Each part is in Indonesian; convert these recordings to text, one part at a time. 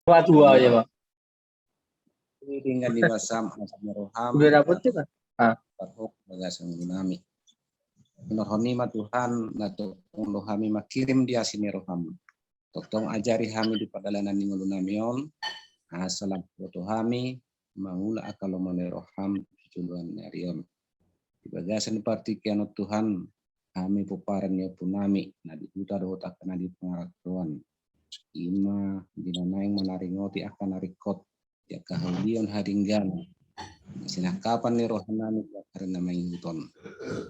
Tua ya Pak. Dengan diwasam asam roham. Udah dapet ya Pak? Parhok bagasan nami. Nohoni ma Tuhan nato lohami makirim dia sini roham. Totong ajari kami di padalanan ningulu namion. Asalam foto kami mangula akalo roham juluan narion. Di bagasan partikian Tuhan kami puparan ya punami. Nah di huta dohota kena di pengaratuan. Ima dinanaing menaringoti akan narikot. Ya kahaulion haringgan. Sinakapan ni rohanami karena mainguton.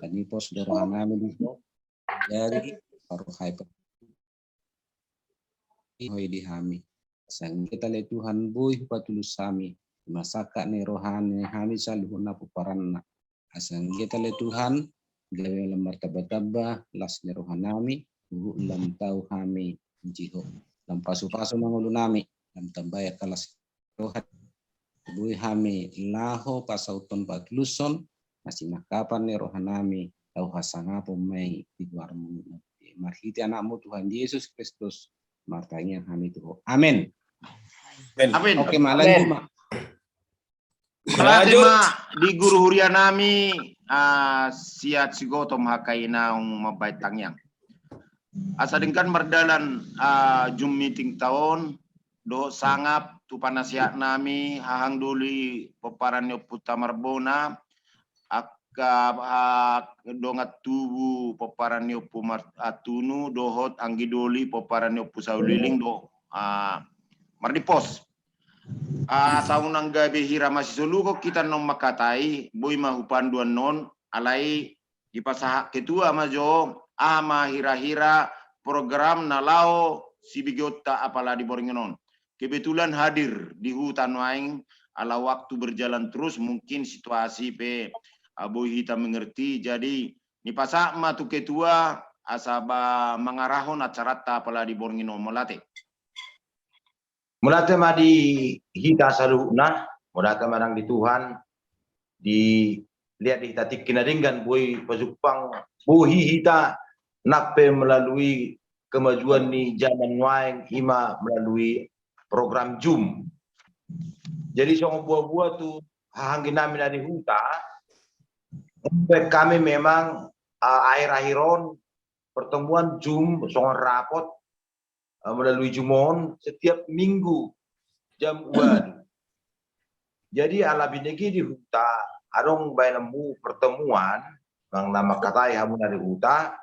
Dan ipos do rohanami dito. Dari paruhay pa. Ihoy di hami. Sang kita le Tuhan buih patulus kami. Masaka ni rohani hami saluhun na puparan na. Asang kita le Tuhan. Gawe lembar taba-taba. Las ni rohanami. Ulam tau kami. Jiho. Lam pasu-pasu mangulu nami. Lam tambaya kalas rohan. Buih hami laho pasauton patluson masih nakapan nih rohanami tau hasanga pemai di luar marhiti anakmu Tuhan Yesus Kristus martanya kami tuh amin. Amin. Oke malanjut mak. Malanjut di guru hurianami siat sigoto mahakaina mabait tangyang. Asadengkan berdalan Zoom meeting tahun do sangap tu panasiat nami hahang duli peparan yo puta marbona akka dongat tubu peparan yo pumar atunu dohot anggi doli peparan yo pusauliling do mardipos saunang gabe hira masih soluko kita nom makatai boy mahupan duan non alai di pasahak ketua majo ama hira-hira program nalao sibigota apala di boringenon. Kebetulan hadir di hutan waing ala waktu berjalan terus mungkin situasi pe abu hita mengerti jadi ni pasak matu ketua asaba mengarahon acarata apala di borngino melate madi hita saluna mulate marang di Tuhan di lihat di hita tikinaringgan boy pasupang buhi hita nape melalui kemajuan ni zaman waing ima melalui program Zoom. Jadi soal buah-buah tuh hangin namin dari huta. Kami memang akhir-akhiron pertemuan Zoom soal rapot melalui Zoomon setiap minggu jam 2. Jadi ala binegi di huta adong bainamu pertemuan bang nama katai hamun dari huta.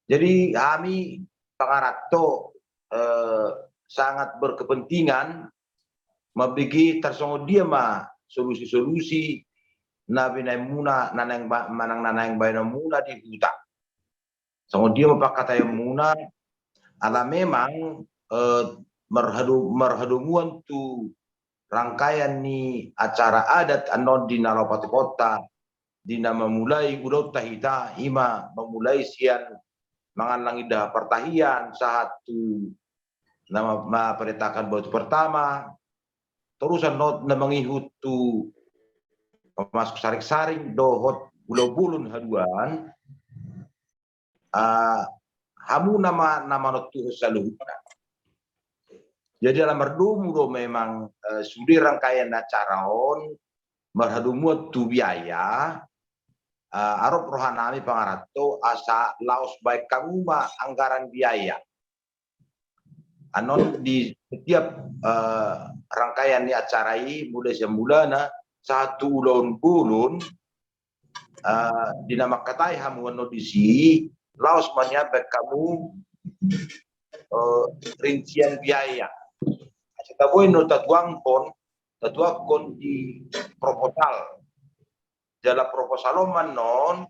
Jadi kami pangarato sangat berkepentingan mabigi tersongo dia mah solusi-solusi nabi muna nanang manang nanang bayna muna di huta. Songo dia mapakata yang muna ala memang merhadumuan tu rangkaian ni acara adat anon di Nalopati Kota dina memulai udau tahita ima memulai sian mangalangi dah pertahian satu nama peritakan batu pertama terusan not namangihut tu masuk saring-saring dohot bulun haduan hamu nama not tu saluhuna. Jadi dalam merdumu do memang sudi rangkaian acara on merhadumu tu biaya arop rohanami pangarato asa laos baik kamu anggaran biaya anon di setiap rangkaian di acarai mulai semulana satu ulun dinama katai hamu nodisi laos menyabek kamu rincian biaya kita boleh tatuang kon di proposal dalam proposal non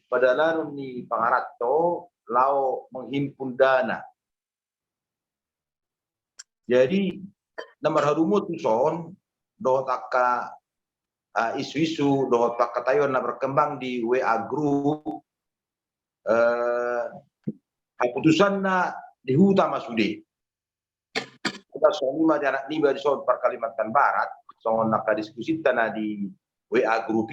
padahal ni pangarato lao menghimpun dana. Jadi nomor harumut son dohot akka isu-isu dohot pakatayon na berkembang di WA group keputusan na di huta masudi kita sonima jarak niba di son per Kalimantan Barat songon naka diskusi tanah di WA group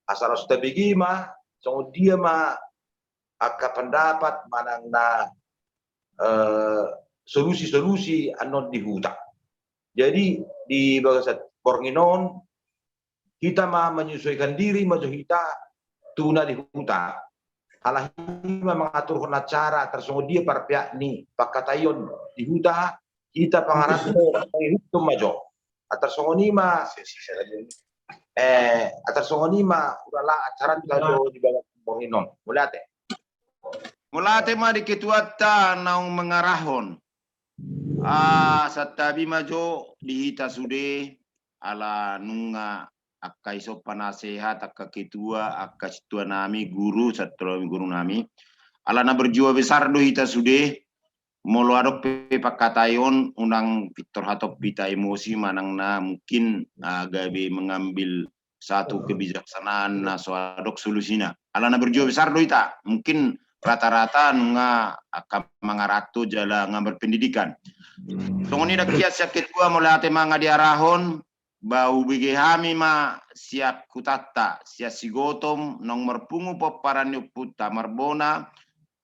asal sudah mah songon dia mah akka pendapat manang na solusi-solusi anon di huta. Jadi di bahasa Bornginon kita menyesuaikan diri maju kita tuna di huta. Alah hima mengatur cara tersungguh dia para pihak ni pakatayon di huta kita pangarap menghitung maju. Atar songonima atar songonima udahlah acara kalau di bawah Bornginon. Mulate ma di ketuata naung mengarahon. Satabi majo dihita sude ala nunga akka iso panasehat akka ketua akka situa nami guru satro guru nami ala na berjiwa besar do hita sude molo adok pe pakatayon unang Victor Hatop pita emosi manang na mungkin gabe mengambil satu kebijaksanaan na so adok solusina ala na berjiwa besar do hita mungkin rata-rata nunga akan mangarato jala ngambar pendidikan. Tungoni dak kiat siap ketua mulai ate manga diarahon bau bigi hami ma siap kutata siap sigotom nong merpungu poparan puta marbona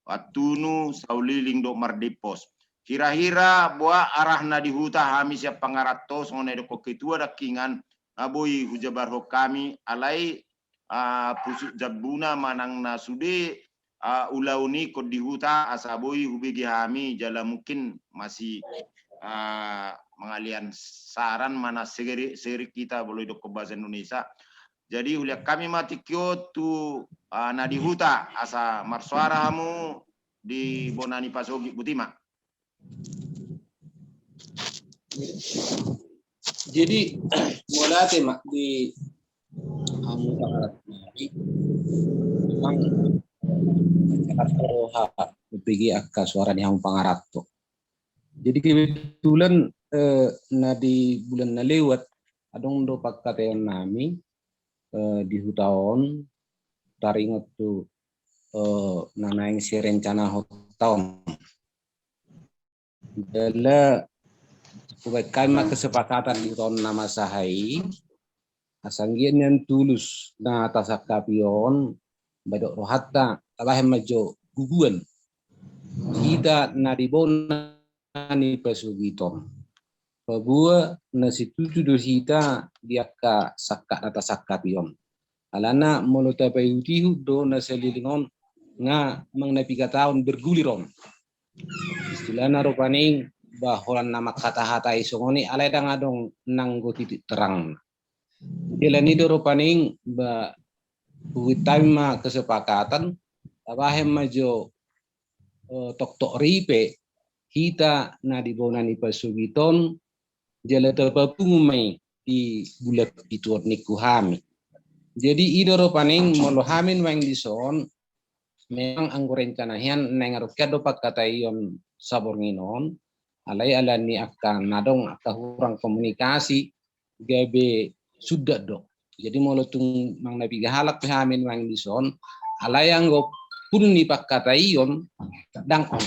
watunu sauliling do mardipos. Hira-hira boa arahna di huta hami siap pangarato songone dok ketua dak kingan aboi hujabar kami alai pusuk jabuna manang na sude ulauni kod di huta asaboi hubigi hami jala mungkin masih mengalian saran mana seri kita boleh dok bahasa Indonesia. Jadi uliak kami mati kyo tu na di huta asa marsuara hamu di Bonani Pasogi Butima. Jadi mulai tema di kamu pangarat memang roha pergi akka suara di kamu pangarat to. Jadi kebetulan na di bulan na lewat adong do pakkateon nami di hutaon taringot tu nanaing si rencana hutaon. Dala buat kami kesepakatan di tahun nama sahai asanggian yang tulus na atas akapion badok rohatta tabahem majo guguan kita na dibona ni pasugiton pabua na situtu do hita diaka sakka atas akapion alana molota payutihu do na selilingon nga mangnapiga taon berguliron istilahna ropaning baholan nama kata-kata isongoni alay dang adong nanggo titik terang. Dilani do ropaning ba uitama kesepakatan abahem majo tok ripe hita na dibonani pasugiton jala tapapungumay di bulat ituot niku hami. Jadi ido ropaning molo hamin wang dison memang anggo rencanahian nengarukado pakatayon sabornginon alay alani akan nadong kahurang komunikasi gabe sudah dok. Jadi molo tung mang nabi gahalak hamin wang dison alay anggo pun ni pakatayon dang on.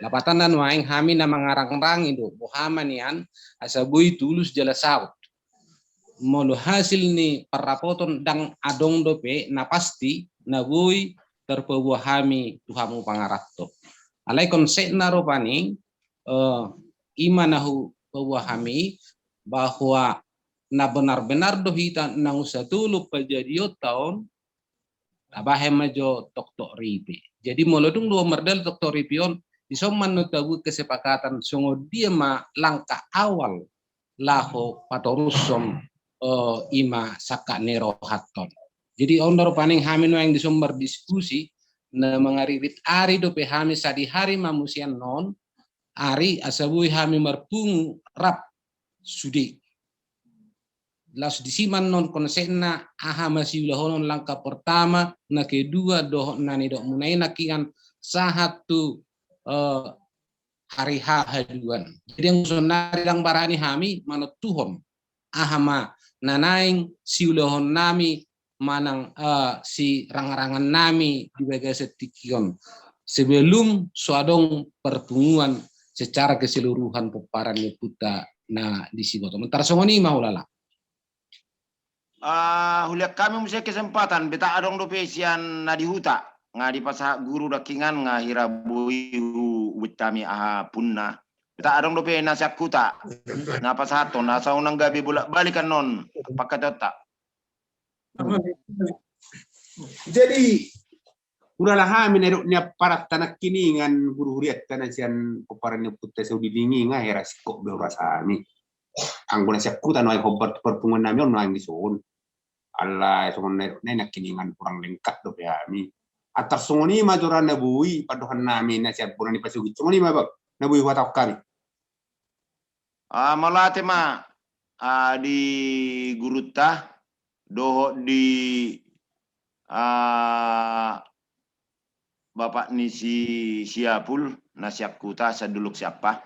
Lapatanan waing hamin na mangarang-rang indo bohaman yan asaboy tulus jala saut. Molo hasil ni parapoton dang adong dope na pasti na boy terpewahami tuhamu pangaratto. Alay konsep na ropaning imanahu pewahami bahwa na benar-benar dohita nang usatuluk kejadian tahun abahem majo tok ripe. Jadi molodung dua merdel tok ripion isoman nutabu kesepakatan songo dia ma langkah awal laho patorusom ima saka nero haton. Jadi ondor paning hamin yang disumber diskusi na mangaririt ari dope hami sadi hari mamusian non ari asabui hami marpungu rap sudi. Las disiman non konsenna aha masih ulahonon langkah pertama na kedua doh nani dok munai nakian sahatu hari haduan. Jadi yang sonari dang barani hami manot tuhon ahama nanaing si ulahon nami manang si rangarangan nami di bagai setikion sebelum suadong pertemuan secara keseluruhan peparan puta na di sigoto. Mentar songoni maulala. Huliak kami mesti kesempatan beta adong do pesian na di huta ngadi pasah guru dakingan ngahira bui witami aha punna Tak adong dope nasiak kuta. Napa satu nasa unang gabi balikan non. Apakah tak? Jadi udahlah kami neruknya para tanah kiningan huru-huriat tanah sian peparannya putih Saudi dingin nggak heras kok berasami. Anggun siap kuta noy hobat perpungan nami on noy mison. Allah songon neruknya kiningan kurang lengkap do kami. Atas songoni majoran nabui paduhan nami nasiap bulan di pasugi. Songoni mabak nabui watak kami. Malate ma di Guruta doho di Bapak Nisi Siapul nasiap kuta saduluk siapa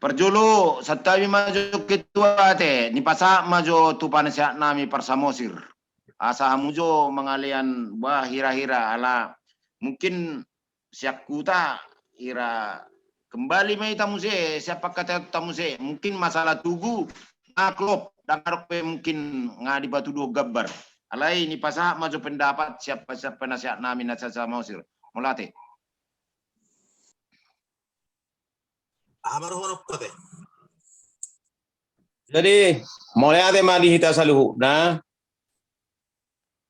perjulu satawi maju ketua te ni pasa maju tupan siap nami parsamosir asa hamujo mengalian bah hira-hira ala mungkin siap kuta ira kembali mai tamuse siapa kata tamuse mungkin masalah tugu aklop dan mungkin ngadi batu dua gabar alai ni pasa maju pendapat siapa nasihat nami nasihat samosir mulate. Jadi mulai ate madi hita saluhu na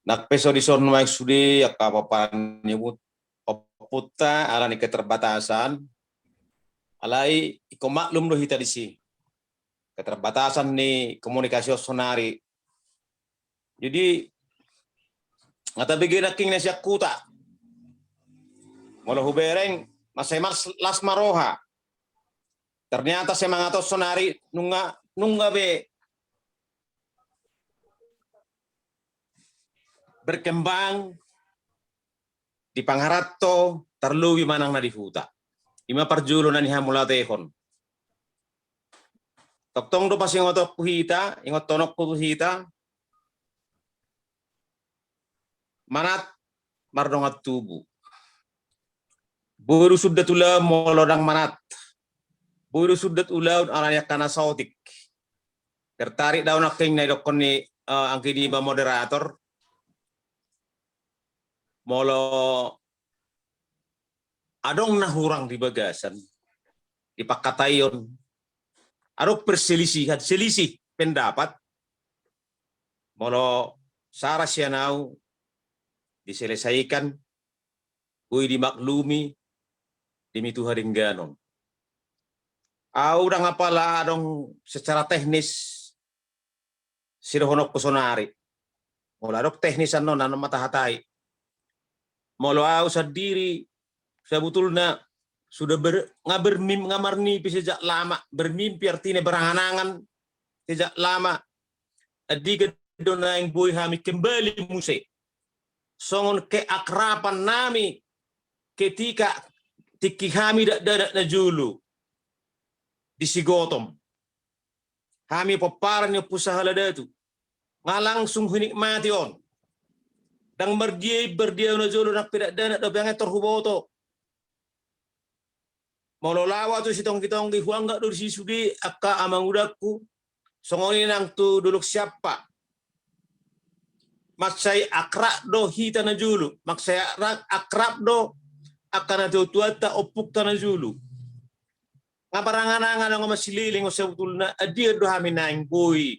nakpeso di son maik sudi apa-apa nyebut oputa ala ni keterbatasan alai iko maklum do hita disi keterbatasan ni komunikasi sonari jadi ngata bigina king nasyak kuta molo hubereng masemak las maroha ternyata semangato sonari nunga be berkembang di Pangharatto terluwi manang na di huta ima parjulo na ni hamulatehon toktong do pas ingotok kuhita ingot tonok kuhita manat mardongat tubu buru sudah tula molodang manat buru sudah ulaun araya kana sautik tertarik daun aking na dokon ni angki di moderator molo adong nahurang di bagasan di pakatayon adong perselisihan selisih pendapat molo sara sianau diselesaikan ui dimaklumi demi Tuhan ganon. Udah ngapala dong secara teknis sirohonok kusonari. Mula dok teknisan non nano matahatai. Molo au sadiri sebetulnya sudah ngamarni sejak lama bermimpi artinya berangan-angan sejak lama. Adi kedona yang boy kami kembali musik. Songon keakraban nami ketika tiki kami dadak na julu di Sigotom. Kami paparan yung pusahala datu. Nga langsung hinikmati on. Dang berdia na julu na pinagdanak na biyangay torhuboto. Maulolawa to sitong-kitong di huangga do si sudi akka amang udakku. Songonin ang tu duluk siapa. Maksay akrab do hita na julu. Maksay akrab do akan na tuwata opuk ta na julu. Nga parangan-angan nga masililing o sebutul na adir do hamin na boy.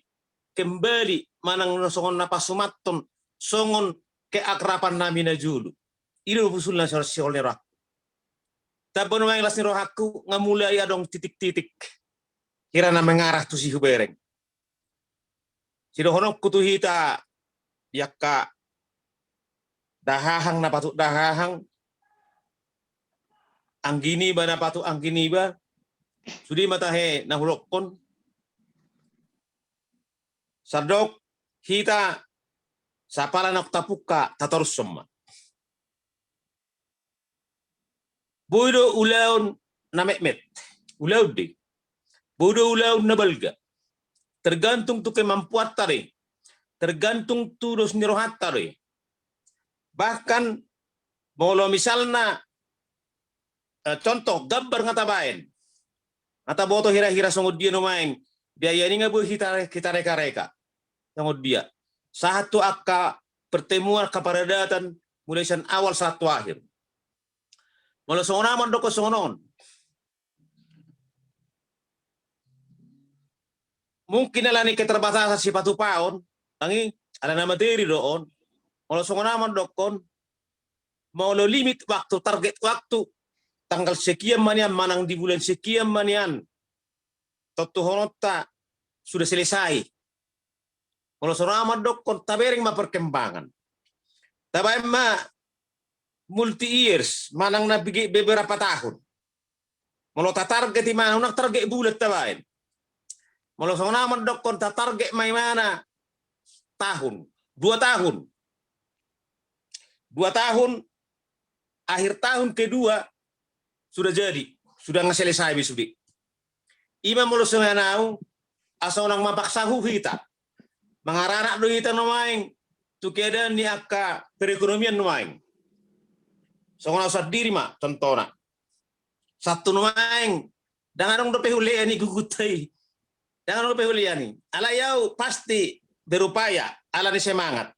Kembali manang songon na pasumaton songon ke akrapan namin na julu. Ilo pusul na sa siol ni Rohak. Tapos nung ilas ni Rohakku nga mulai adong titik-titik. Kira na mengarah to si Hubereng. Sidohonok kutuhita yakka dahahang na patut dahahang anggini ba na patut anggini ba sudi matahe nahulokon sadok hita sapala na tapuka tatorusoma boydo ulaon na mekmet ulaw di boydo ulaon na balga tergantung tu kemampuan tari tergantung tudos ni rohat tari bahkan molo misalna contoh gambar ngatabain ngata boto hira-hira songod dia nomaing biaya ini ngabu kita reka-reka songod dia satu akka pertemuan keparadatan mulai san awal satu akhir molo songonaman doko songonon mungkin ala ni keterbatasan si patu paon, tangi ala na materi doon, mau songo naman dokon, mau lo limit waktu, target waktu, tanggal sekian manian, manang di bulan sekian manian, totuhonota sudah selesai. Kalau seorang dokon tabering ma perkembangan. Tabay ma multi years, manang na beberapa tahun. Kalau target di mana, unak target bulat tabayin. Kalau seorang dokon target may mana tahun, 2 tahun. 2 tahun, akhir tahun kedua sudah jadi, sudah selesai bisudi. Ima mulo semanau asa orang mapaksa kita. Mangaranak do kita nomaing tukeda ni akka perekonomian nomaing. Songona usah diri ma contohna. Satu nomaing dangan do pehule ani gugutai. Dangan do pehule ani. Ala yau pasti berupaya ala ni semangat.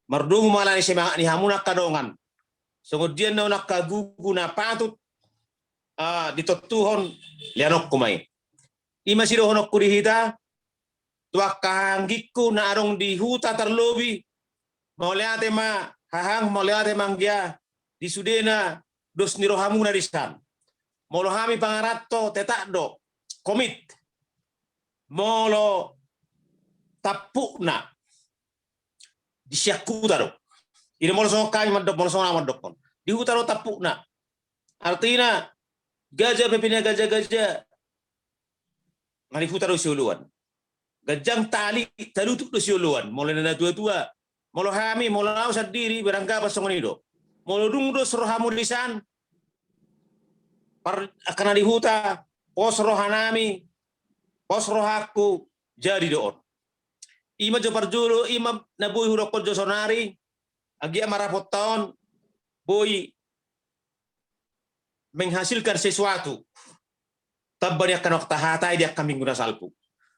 Mardungu mala ni semangat ni hamuna kadongan. Kemudian na nakagugu na patut ditotuhon lianok kumay. Ima sirohonok kurihita tuak kahanggiku na arong di huta terlobi mauleate ma hahang mauleate manggia di sudena dos nirohamu na disan molohami pangarato tetakdo komit molo tapuk na di syakutaro ini molo songo kami madok molo songo madokon di hutaro tapuk na artinya gajah pepina gajah ngari hutaro siuluan gajang tali talutuk do siuluan mulai na tua-tua molo hami molo lau sadiri berangga pasongonido molo dungdo sorohamu lisan akan di huta pos rohanami pos rohaku jadi doon ima jopar julu ima nabuhi hurokol josonari agi amarapot tahun boy menghasilkan sesuatu tabbar yakan waktu hatai dia kambing guna salpu.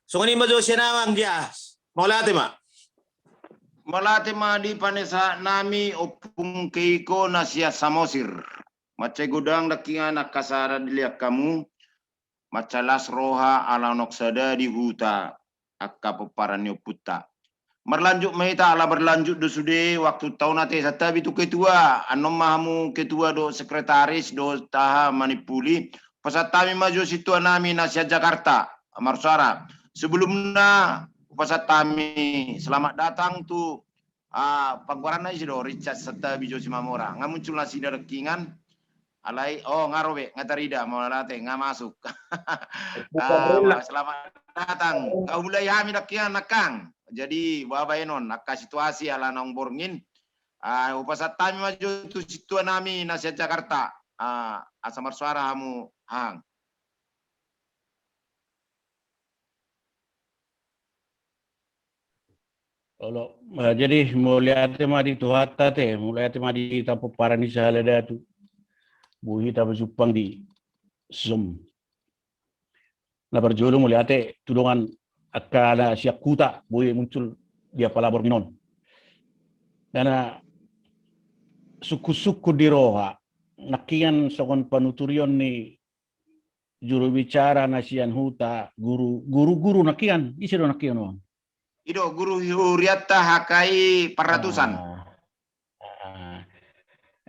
So ngani majo senawang gias. Maulate ma. Malate ma di panesa nami opung keiko nasia samosir. Mace gudang dakinga nakasara diliak kamu. Macalas roha ala noksada di huta. Akka peparanyo puta. Merlanjut mehita ala berlanjut do sude waktu tahun nate satabi tu ketua. Anom mahamu ketua do sekretaris do taha manipuli. Pasatami maju situa nami nasia Jakarta. Amarsara. Sebelumnya pasatami selamat datang tu pangguarana isido Richard serta Bijo Simamora. Ngamuncul nasi darekingan alai ngarobe ngatarida mau late masuk. Selamat datang. Kau mulai hami dakian nakang. Jadi babaenon nakka situasi ala nong borngin. Pasatami maju tu situa nami nasia Jakarta. Asamar suara hamu hang. Kalau jadi mulai madi tuhata teh, mulai madi tapo parani sahalada tu, buhi tapo supang di Zoom. Nah berjulu mulai tudongan akala siap kuta, buhi muncul dia palabor minon. Karena suku-suku di roha, nakian sokon panuturion ni juru bicara nasian huta, guru nakian, isi do nakian wang. Ido guru huriata hakai peratusan.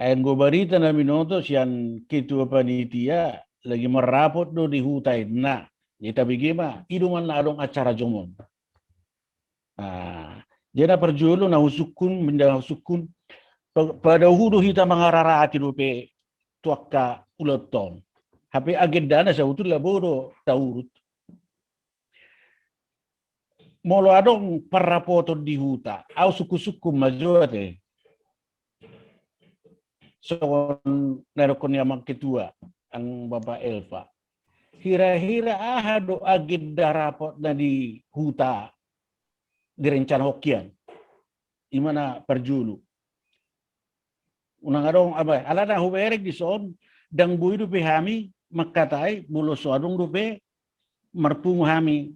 Ayan go barita na minoto siyan ketua panitia lagi merapot do di hutai na. Kita bigima iduman na adong acara jomon. Jena perjulo na husukun benda husukun pada hudu hita mangararaati do pe tuaka uloton. Hape agenda na sa utul laboro taurut. Molo adong parapoto di huta, au suku-suku majote. So narokon yang ketua, ang Bapak Elva. Hira-hira do agenda rapot na di huta direncana hokian. Imana perjulu. Unang adong abay, alada huberek di son, dang buhi dupe hami, makatai, mulo so adong dupe, marpungu hami,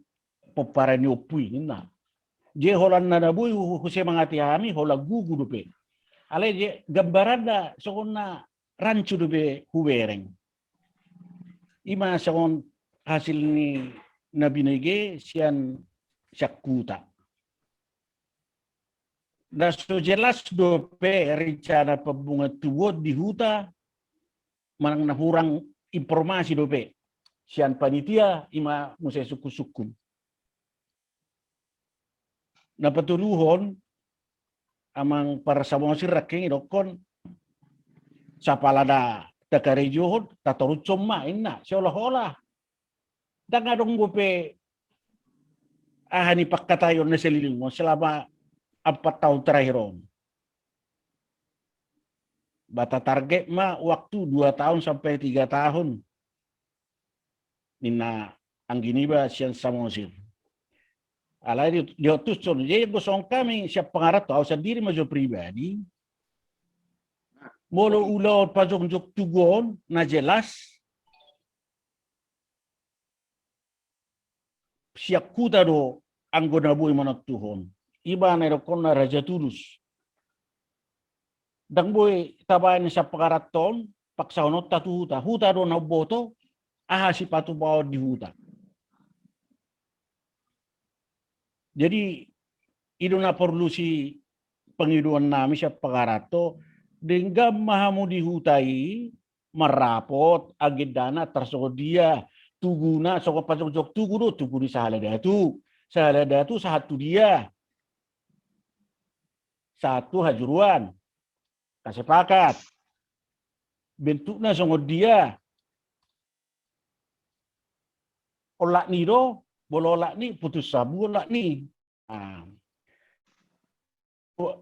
peparan yopui na je holan na bui huse mangati hami hola gugu dupe ale je gambaran da sokonna rancu dupe hubereng ima sokon hasil ni na binigay siyan syakuta. Na so jelas dope rencana pembunga tuwod di huta manang nahurang informasi dope. Sian panitia ima musay suku-suku. Na patuluhon amang para samosir raking idokon sa palada takarejohon tatorutsom main na seolah-olah dangadong gope ahani pakkatayon na seliling mo selama 4 tahun terakhir om. Bata target mah waktu 2 tahun sampai 3 tahun. Nina angginiba siyan samosir. Alay diotus son. Jadi gosong kami siap pengarat tahu sendiri majo pribadi. Molo ulau pajong jok tugon na jelas. Siap kuta do anggona bui manat tuhon. Iba na kon na raja tulus. Dang boy tabayan sa pengarat ton paksahonot tatu huta do na boto. Aha si patu bawa di hutan. Jadi itu na perlu si pengiduan nami siya pagarato dengan mahamu dihutai merapot agedana tersodia tuguna soko pasok tugu do tugu di sahalada tu satu dia satu hajuruan kasepakat bentuknya songo dia olak ni do, bolo olak ni putus sabu olak ni.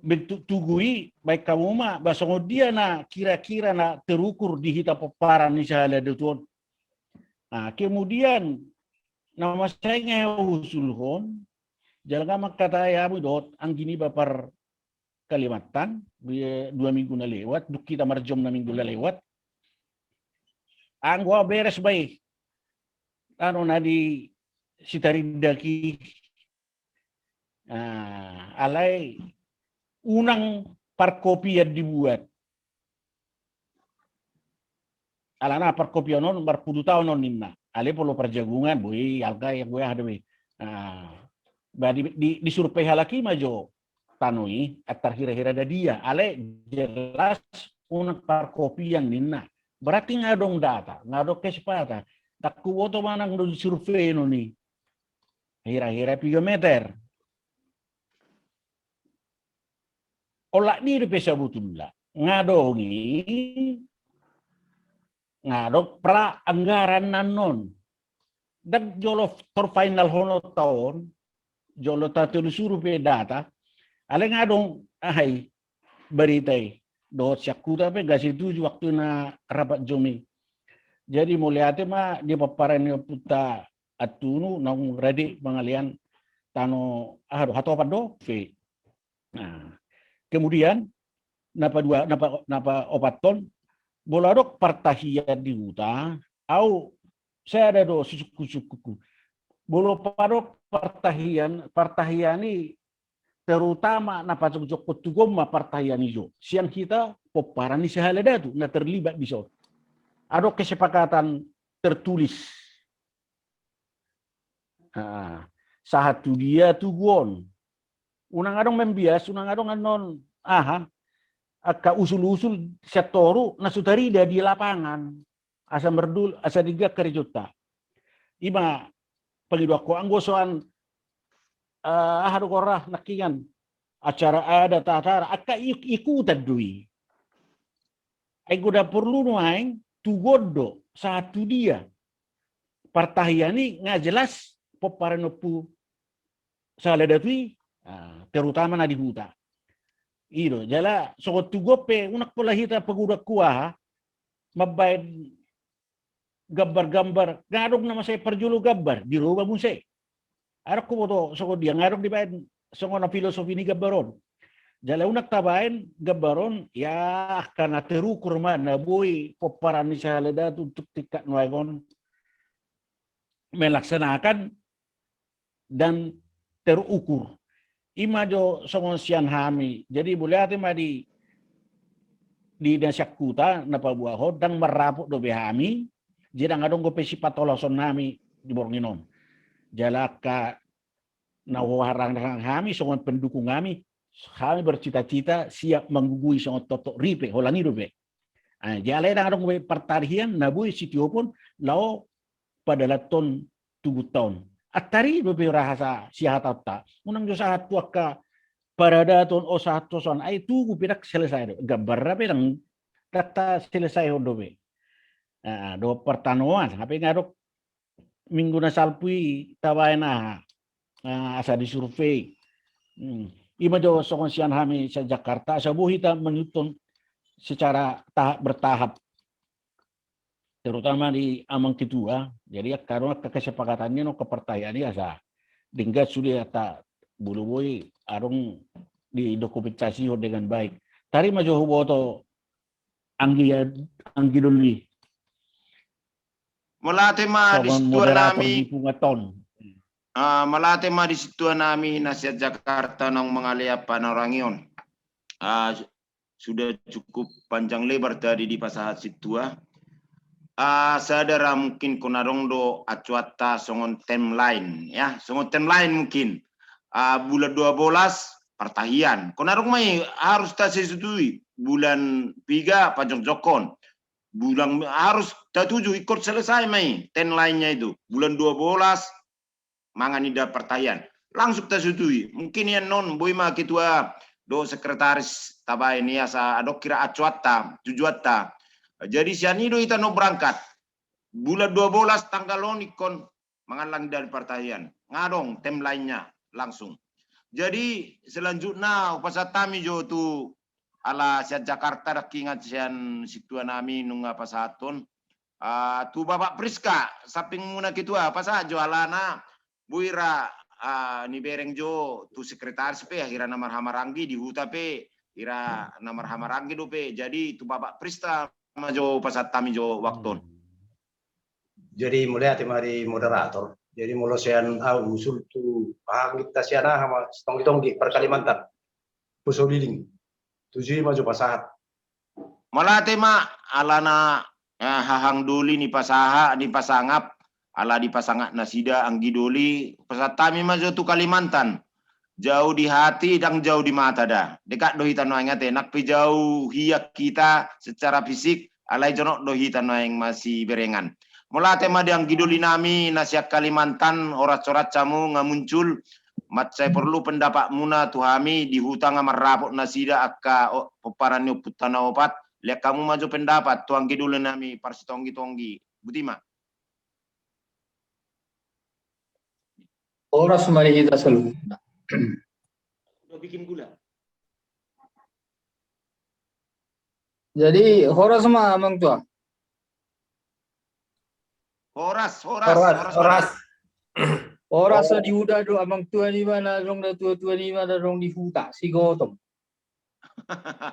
Bentuk tugui baik kamu mah basongo dia na kira-kira na terukur di hita peparan ni sahala detuon. Kemudian nama saya ngeusulhon jalan kata ya budot anggini bapar Kalimantan 2 minggu na lewat, duk kita marjom na minggu na lewat. Angwa beres baik. Ano na di sitaridaki alay unang parkopian dibuat. Alana parkopian non berpuluh tahun non nimna. Ale polo perjagungan boy alga yang gue ada we. Di survei halaki majo tanoi atar hira-hira da dia. Ale jelas unang parkopian nimna. Berarti ngadong data, ngadong kesepakatan. Takku woto manang do survei no ni. Hira-hira 3 meter. Olak ni pesa butulla. Ngadongi pra anggaran nanon. Dan jolo tor final hono tahun jolo tatulu survei data. Ale ngadong ahai beritai. Do syakuta pe gasi tuju waktu na rapat jomi. Jadi muliate mah di paparan ni puta atunu nang radi pengalian tano hato pado fe. Nah, kemudian napa opat ton boladok partahian di huta au saya ada do suku-suku. Bolo padok partahian ni terutama napa jok tugoma partahian ijo. Siang kita paparan ni sahalada tu na terlibat di situ. Ada kesepakatan tertulis. Satu dia tugon. Unang adong membias, unang adong anon aka usul-usul setoru nasutarida di lapangan. Asa merdul, asa diga kerjota. Ima pagidwa ko ang gosoan ahado korah nakingan acara ada tatara aka ikutan dui. Ay goda perlu nuaing tugodo satu dia partahiyani nga jelas poparanopu saladatui terutama na di huta iro jala sogot tugope unak pola hita pagudak kuah mabayad gambar-gambar ngadog nama saya perjulu gambar di rumah musik arak ko to sogot dia ngadog di bayad songo na filosofi ni gambaron jala unak tabain gabaron ya karena terukur mana boy peparan ni sahalada untuk tikat nuagon melaksanakan dan terukur imajo songonsian hami jadi boleh ate madi di nasyakuta napa buaho dan merapuk do behami jadi ngadong go pesi patoloson nami di bornginon jalaka nawarang kami songon pendukung kami bercita-cita siap menggugui songon totok ripe holani ripe. Jalai dong pertarian nabui sitio pun lau pada laton 7 tahun. Atari ripe rahasa sihatata. Unang dosa tuaka parada ton osato son ai tugu pirak selesai. Gambar rape nang data selesai hondobe. Do pertanoan tapi ngadok minggu na salpui tawaina asa di survei. Ima jo songon sian hami sa Jakarta sa buhita menuntun secara bertahap terutama di amang kedua. Jadi karena kesepakatannya no kepertayaannya asa dingga sudah tak bulu boy arung didokumentasi dengan baik. Tari majo huboto anggi duli. Malate ma di situ nami malate ma di situ nami nasihat Jakarta nang mengaliapan orang yon. Sudah cukup panjang lebar tadi di pasahat situ. Sadara mungkin kunarong do acuata songon timeline ya, songon timeline mungkin bulan 12 pertahian. Kunarong mai harus tak sesetui bulan 3 pajong jokon. Bulan harus tujuh ikut selesai mai timeline-nya itu. Bulan 12 manganida pertahian. Langsung tersetujui. Mungkin ya non boy ma ketua do sekretaris tabai ini asa adok kira acuata tujuata. Jadi sianido kita no berangkat. Bulan 12 tanggal lonikon mangalang dari pertahian. Ngadong timeline-nya langsung. Jadi selanjutnya upasatami jo tu ala siat Jakarta rakingat sian situa nami nunga pasaton tu Bapak Priska saping muna kitua pasa jo alana buira ni bereng jo tu sekretaris pe akhirnya namar hamarangi di huta pe ira namar hamarangi do pe jadi tu Bapak Priska majo pasatami jo wakton. Jadi mulai hati mari moderator. Jadi mulai sian usul tu kita siana sama tonggi per Kalimantan. Puso liling. Tujuh maju pasahat. Malate ma alana hahang duli ni pasaha ni pasangap ala di pasangat nasida anggi duli pasatami maju tu Kalimantan. Jauh di hati dan jauh di mata dah. Dekat dohitan noang enak pi jauh hiak kita secara fisik alai jonok dohitan noang masih berengan. Mulate ma yang giduli nami nasihat Kalimantan orat-orat camu ngamuncul mat saya perlu pendapat muna tuhami di hutang amarapok nasida akka peparannya putana opat lihat kamu maju pendapat tuang giduli nami parsitonggi-tonggi Butima. Oras mari kita selalu. Udah bikin gula. Jadi horas mah amang tua. Horas. Oras di udah do amang tua ni mana dong da tua ni mana dong di huta si gotong.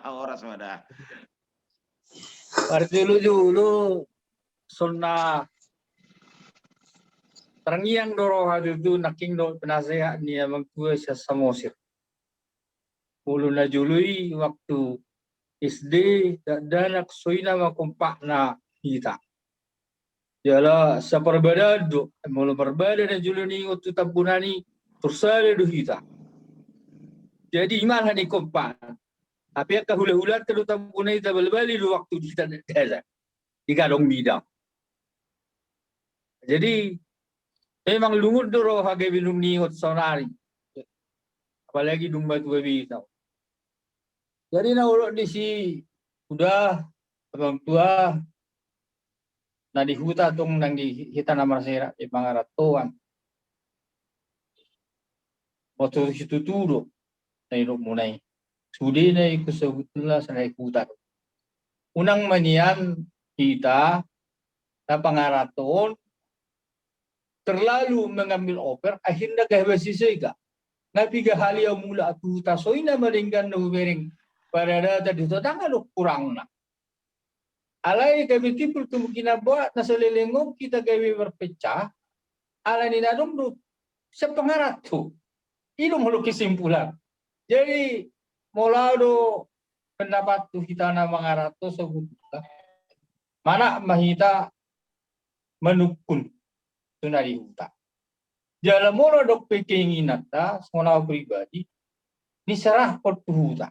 Horas mada. Parti lu sonna Terangiang doro hadu tu naking do penasehat ni amang tua sa Samosir. Mulu na jului waktu SD danak soina makompak na kita. Jala sa perbedaan mulu perbedaan julu ni waktu tabunani tersale do kita. Jadi iman hani kompak. Tapi akka hula-hula tu tabunani tabal-bali do waktu kita dala. Di kadong bidang. Jadi memang lungut doro hage binung ningot sonari. Apalagi dumba tua bitaw. Jadi na urut di si udah abang tua na di huta tong nang di hita na marsera di pangaratuan. Waktu situ turo na irok munay. Sudi na ikusabutula sa naikuta. Unang manian kita na pangaraton terlalu mengambil oper akhirnya kahbasisay ka. Napiga hali ang mula at huta soy na maringgan na humiring para data dito tangan kurang na. Alay kami tipul kinabuat na sa lilingog kita kami berpecah. Alay ni nadong do sa pangarat to. Ilong halo kesimpulan. Jadi mula do pendapat to kita na mangarat to sa huta. Mana mahita manukun tunari huta. Jalan moro dok keinginan ta, semua pribadi, ni serah pertuhuta.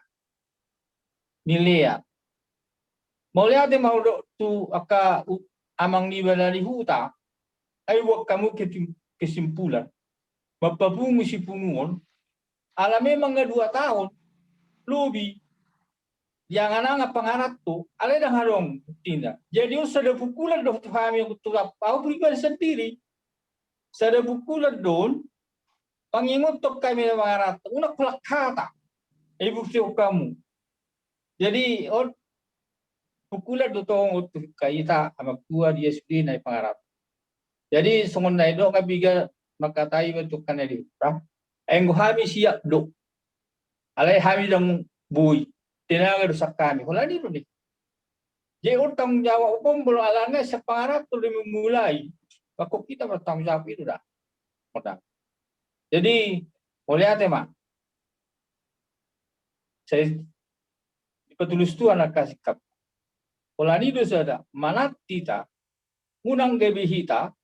Ni lihat. Mau lihat mau dok tu aka amang ni balari huta, ay wag kamu kesimpulan. Mapabungu si punguon, alam memang 2 tahun, lubi, jangan nga pangarap to, alay na harong tinda. Jadi sa bukulan do kami yung tulap, ako pribadi sendiri, sa bukulan doon, pangingutok kami ng mga rato, unak plakata, ay bukti ko kamu. Jadi, bukulan do tong kaita, magkuha di SD na pangarap. Jadi, sungon na ito, kabiga, magkatayo ito kanali. Ay nguhami siya do. Alay hami ng buhay. Tinaga do sa kami. Wala dito ni. Jadi, tanggung jawab ko, belum alangan sa pangarap tuloy memulai. Bakit kita bertanggung jawab itu dah. Jadi, boleh ate mak. Saya petulus tu anak kasih kap. Kalau ini dosa ada, mana kita unang gabi hita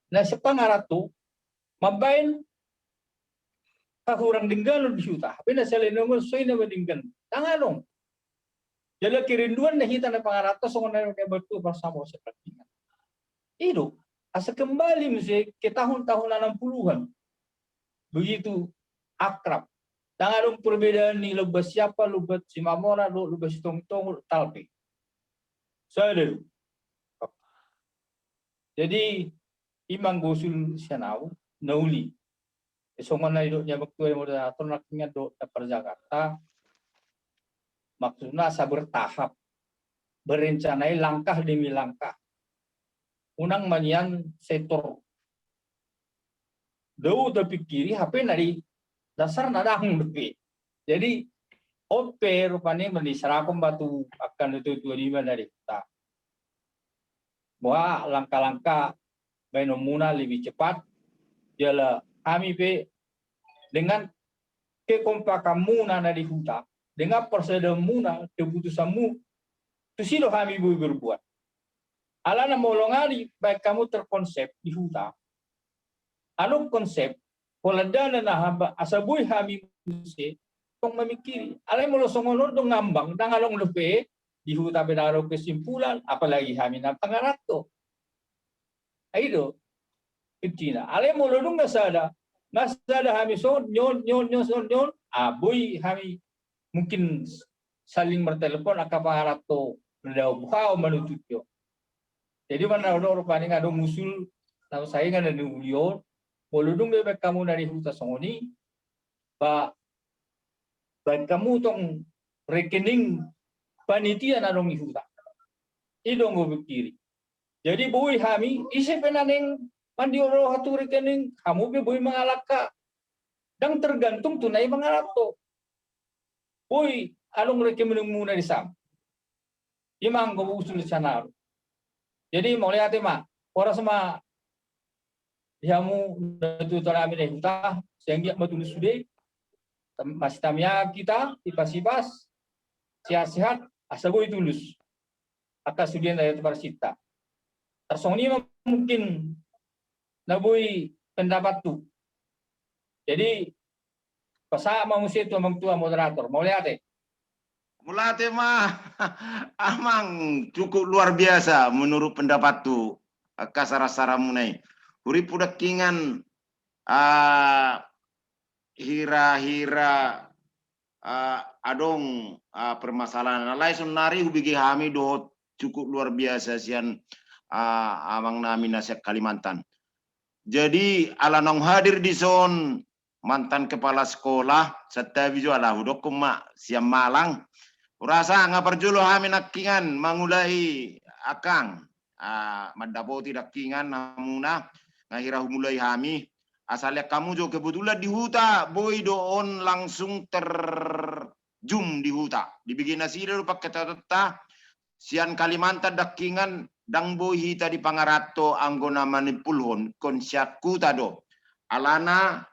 na sa pangarap tu mabain kahurang dinggan di huta. Tapi na sila naman soy na dinggan. Tangalong. Jadi kerinduan na hita na pangarap tu so na kay bertu bersama sa pertingan. Itu asa kembali mesti ke tahun-tahun 60-an. Begitu akrab. Tangalong perbedaan ni lubas siapa, lubas si Mamora, lubas si Tong-Tong, talpi. Saya dulu. Jadi imang gosul siya nauli. So man na niya magtuloy mo na ito nakinga do na Jakarta. Maksudnya sa bertahap. Berencanai langkah demi langkah. Unang manian sektor. Do tapi kiri HP nari dasar nadang lebih. Jadi OP rupanya mendiserakom batu akan itu 25 dari kita. Bahwa langkah-langkah Benomuna lebih cepat, jala kami pe dengan kekompakan muna dari huta, dengan persediaan muna keputusanmu, itu sih kami berbuat. Alana molongari baik kamu terkonsep di huta, anu konsep, kolandana na hamba asabuy kami mesti tong memikiri. Alay mo songonod dong ngambang, dangalong lepe di huta benaro kesimpulan, apalagi kami na pangarato. Ayo, Cina. Ale mo lulung nasada kami son nyon, aboy kami mungkin saling bertelepon akapaharap to daw buhaw manututyo. Jadi mana orang paling ada musul tahu saya kan ada ulion, moludung bebek kamu dari huta songoni, ba kamu tong rekening panitia narong huta. Idong go kiri. Jadi buih kami isipin naning mandi oro hatu rekening kamu be buih mangalaka. Dan tergantung tunai mangalak to. Buih along rekening muna di sam. Imang go usul sana. Jadi mau lihat mah orang sama yamu itu tarami deh huta sehingga matulus sudah masih tamia kita tipas-tipas sehat-sehat asaboy tulus. Akas sudian dari tersita. Tersoni mungkin naboy pendapat tu. Jadi pasa manusia itu memang tua moderator. Mau lihat Mulate mah amang cukup luar biasa menurut pendapat tu kasara-sara munai. Huri pudak kingan hira-hira adong permasalahan. Alai sunari hubigi kami dohot cukup luar biasa sian amang nami nasihat Kalimantan. Jadi alanong hadir di son mantan kepala sekolah serta visual hudok kuma siam Malang. Urasa ngaparjulo kami nakingan mangulai akang mandapoti dakingan namuna ngahira mulai kami asalnya kamu jo kebetulan di huta boy doon langsung terjum di huta dibikin nasi dulu pakai tata sian Kalimantan dakingan dang boy hita di Pangarato anggona manipulhon konsyaku tado alana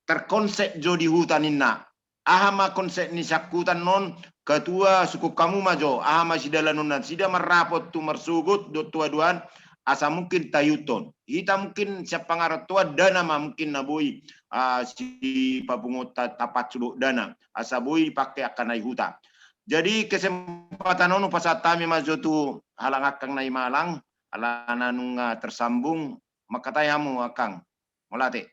terkonsep jo di hutan inna ahama konsep ni syakutan non ketua suku kamu majo ahama sidala nonan sida merapot tu mersugut do tua duan asa mungkin tayuton. Hita mungkin siapa ngaratua dana mah mungkin nabui si papungota tapat suduk dana. Asa bui pakai akan naik huta. Jadi kesempatan onu pasatami mazotu halang akang nai malang, alana nunga tersambung, maka tayamu akang. Molate.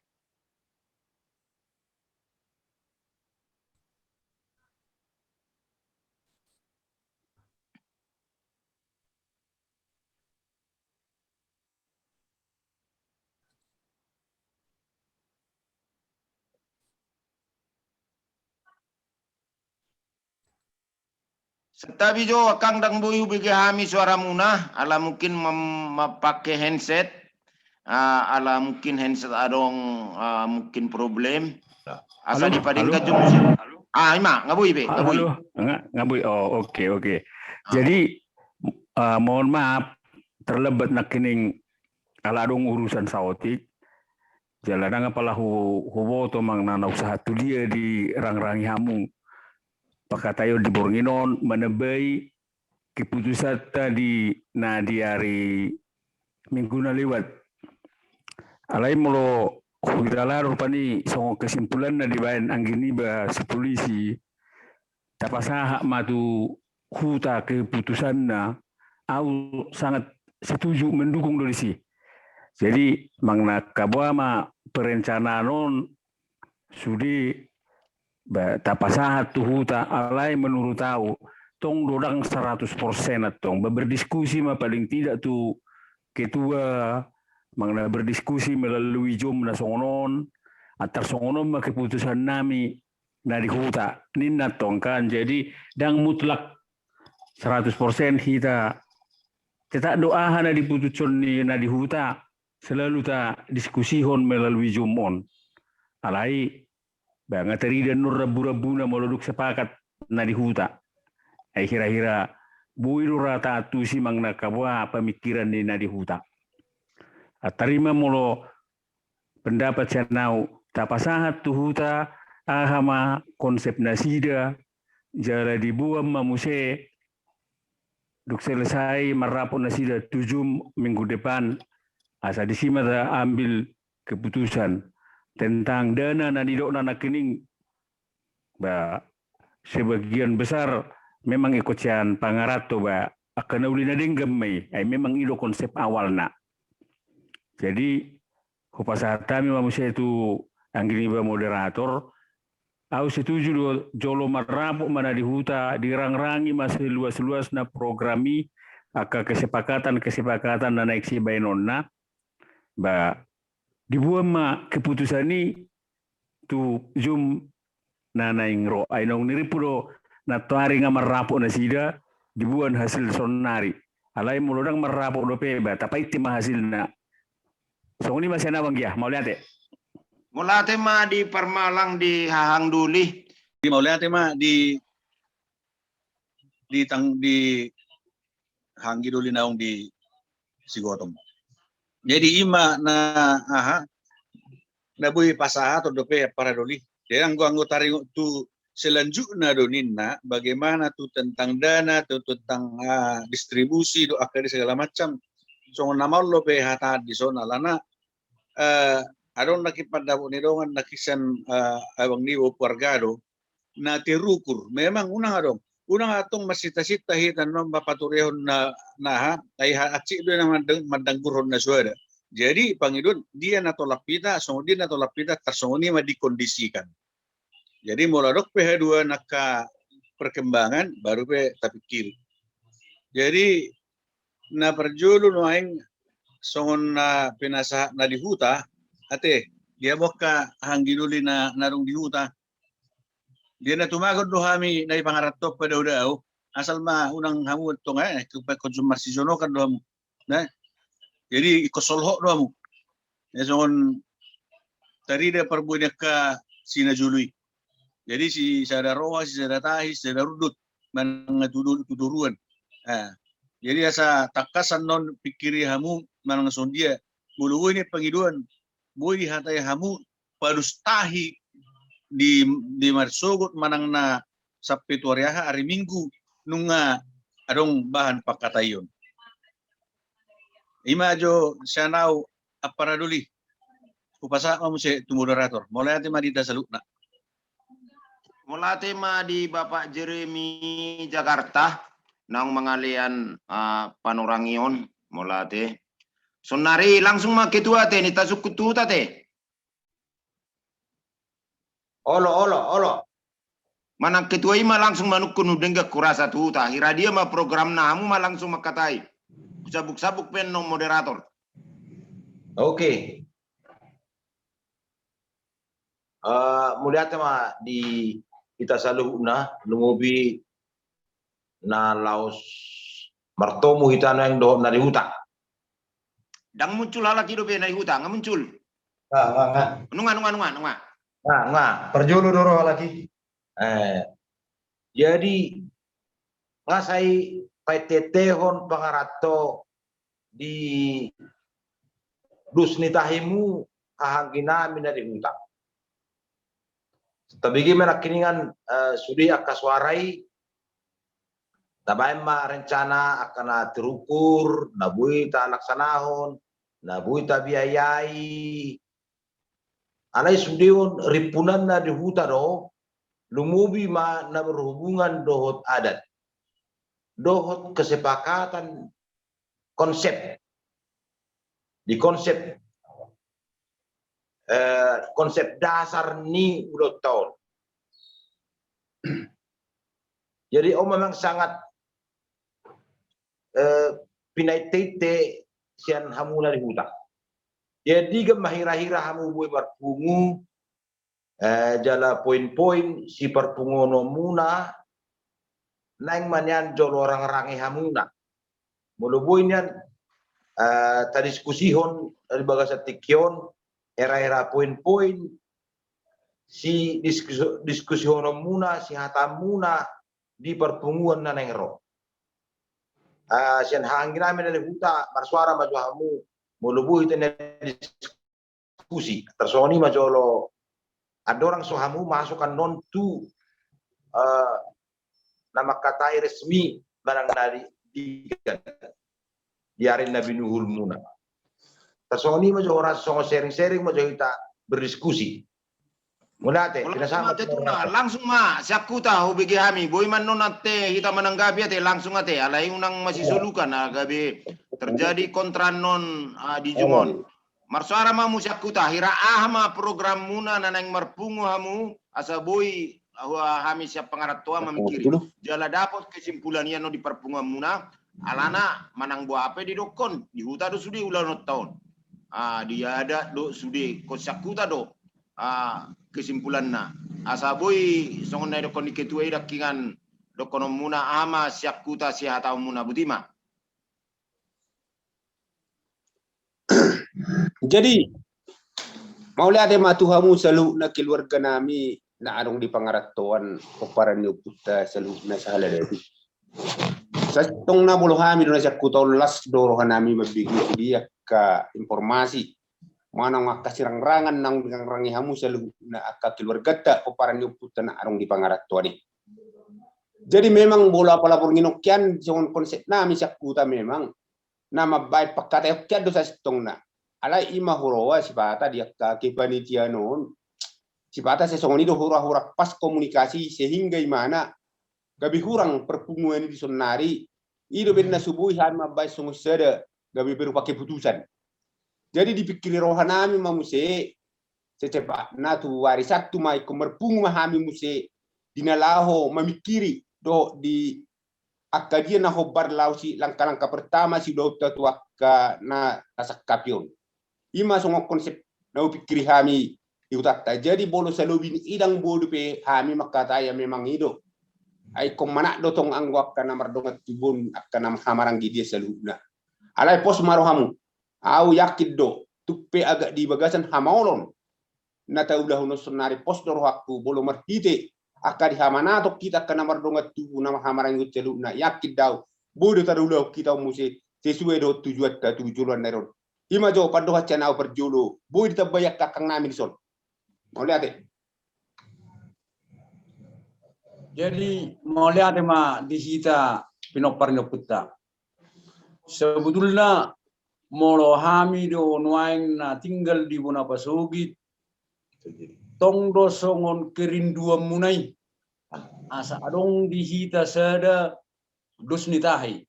Setabi jo akang dang boyu bagi hami suara munah, ala mungkin memakai handset, ala mungkin handset adong mungkin problem. Asa dipadingkan jo musik. Ima ngabui be, ngabui. Ngabui. Oh, oke. Jadi mohon maaf terlebat nak kining ala dong urusan sautik. Jalan apalah huboto mang nana usaha tu dia di rang-rangi hamu. Pakatayo di Bornginon menebai keputusan tadi di hari minggu na lewat. Alai molo hudala rupani songo kesimpulan na dibayan anggini ba si polisi tapasaha matu huta keputusan na au sangat setuju mendukung dari si. Jadi mangna kabama perencanaan sudi tapasahat tu huta alai menurut tahu tong dodang 100% atong berdiskusi mah paling tidak tu ketua mangna berdiskusi melalui Zoom na songonon antar songonon mah keputusan nami na di huta ninna tong kan jadi dang mutlak 100% kita doa na diputusan ni na di huta selalu ta diskusihon melalui Zoom on alai banga teri dan nur rabu-rabu na moloduk sepakat na di huta. Ay hira-hira buiru rata atu si mang nakabwa pemikiran ni na di huta. At tarima molo pendapat sianau tapasahat tu huta ahama konsep nasida jala dibuam mamuse duk selesai marapon nasida 7 minggu depan asa disima ambil keputusan tentang dana na didok na kening sebagian besar memang ikut sian pangarato akan uli na denggam mai ay memang ido konsep awalna jadi kupasatami manusia itu anggini ba moderator au setuju do jolo marapok mana di huta dirang-rangi masih luas-luas na programi aka kesepakatan na naik si bainonna dibuat ma keputusan ini tu Zoom na naingro ay nong niripudo na tuari nga marapok na sida dibuat hasil sonari alay mulodang marapok do peba tapay tima hasil na so ini masih nawang ya mau lihat Mulate ma di Parmalang di Hahang Duli mau lihat ma di Hanggi Duli naung di Sigotong. Jadi ima na bui pasaha atau dope para doli. Jadi anggota tu selanjutnya doninna bagaimana tu tentang dana tu tentang distribusi do akar segala macam. So nama lope hata di zona lana adon naki pada bonidongan nakisan abang ni wargado na terukur. Memang unang atong masita-sita hitan no bapaturehon na ay acik do na madangguron na suara. Jadi pangidun dia natolak pita, dia natolak pita tersongoni dikondisikan. Jadi moladok PH2 naka perkembangan baru pe tapi kiri. Jadi na perjulu no aing songon na pinasa na di huta ate dia boka hanggiduli na narung di huta. Dia na tumagod do hami na ipangaratop pada udao asal ma unang hamu to nga kupay konsumasi jono kan do na jadi ikosolho do mo songon tari da perbunya ka sinajului jadi si sada roa si sada tahi si sada rudut manang tuduruan jadi asa takasan non pikiri hamu manang sondia bulu ini pengiduan boy hatai hamu padus tahi di marsogot manang na sapi tuariaha hari Minggu nunga adong bahan pakatayon. Ima jo sianau para duli. Upasa mo si tu moderator. Mulai ati madita salukna. Mula tema di Bapak Jeremy Jakarta nang mengalian Panorangion mula te. Sonari langsung mak ketua te ni tasukutu tate. Olo. Mana ketua ima langsung manukun dengga kurasa tu ta. Hira dia ma program namu ma langsung makatai. Sabuk-sabuk pen no moderator. Oke. Mulia tema di kita selalu lungobi na laos martomu hitana yang doh nari huta. Dang muncul halak hidup nari huta, nggak muncul. Nunga. Perjulu doro lagi. Jadi ngasai paitetehon pangarato di dusnitahimu ahangina minari huta. Tabigi menakiningan sudi akaswarai tabai ma rencana akan terukur nabui ta laksanahon nabui ta biayai alai sudiun ripunan na di huta do lumubi ma na berhubungan dohot adat dohot kesepakatan konsep di konsep dasar ni udah tahun. Jadi memang sangat pinai tete sian hamu dari hutan. Jadi gemahira-hira hamu buat berpungu jala poin-poin si perpungono muna nang manyan jolo orang-orang hamuna. Mulu buinyan tadiskusihon dari bagasa tikion era-era poin-poin si diskusi muna si hatam muna di perpunguan na nengro. Sian hangin namin dari huta marsuara maju hamu mulubuhi tene diskusi tersoni majolo ada orang sohamu masukkan non tu nama katai resmi barang dari di hari Nabi Nuhul muna. Tersoni majo orang songo sharing-sharing majo kita berdiskusi. Mulate, langsung ma siakuta hubigi hami boy man non ate kita menanggapi ate langsung ate alai unang masih solukan gabe terjadi kontra non di Jumon. Marsuara ma musiakuta hira ahma program muna nanang marpungu hamu asa boy hami siap pengarat tua memikiri jala dapat kesimpulannya no di perpunguan muna alana manang buah apa di dokon di huta do sudi ulah tahun. Dia ada do sudi kosakuta do kesimpulan na asabui songon na dokon diketuai dakingan dokon muna ama siakuta si hatau muna butima. Jadi mau lihat matuhamu selalu na keluarga nami na arong di pangaratuan keparan ni puta selalu na sahala dari. Sa tong na bolo kami do na siakuta las doro nami mabigi dia ka informasi mana makasirang-rangan nang rangi hamu selalu na aka keluarga ta keparan ni puta na arong di pangaratuan ni. Jadi memang bola palapor nginokian jangan konsep nami siakuta memang nama baik pakata kian do sa tong na alai ima hurawa sipata dia ka kepanitia non sipata sesongoni do hura-hura pas komunikasi sehingga imana gabi hurang perpunguan di sonari ido benna subuhi hama bai songo sada gabi berupa keputusan jadi dipikiri rohanami mamuse secepat na tu warisat tu mai komerpungu mahami muse dinalaho memikiri do di akadia na hobar lausi langkah-langkah pertama si do tu akka na tasakapion ima songo konsep na upikiri hami iutata jadi bolo salubin idang bodu pe hami makataya memang ido ay komana dotong anggwak kana mardongat tibun akana hamarang gidia salubna alai pos maro hamu au yakid do tuppe agak di bagasan hamaolon nata udah hono sonari pos doro hakku bolo marhite akadi hamana to kita kana mardongat tibun nama hamarang gidia salubna yakid daw bodu tarulo kita musi sesuai do tujuan ta tujuan neron ima jo pando hacana perjulu bodu tabayak kakang namin son mau lihat Jadi mau lihat ma di kita pinopar nyoputta. Sebetulnya molo hami do nuaing na tinggal di Buna Pasugit tong do songon kerinduan munai asa adong dihita sada dus nitahi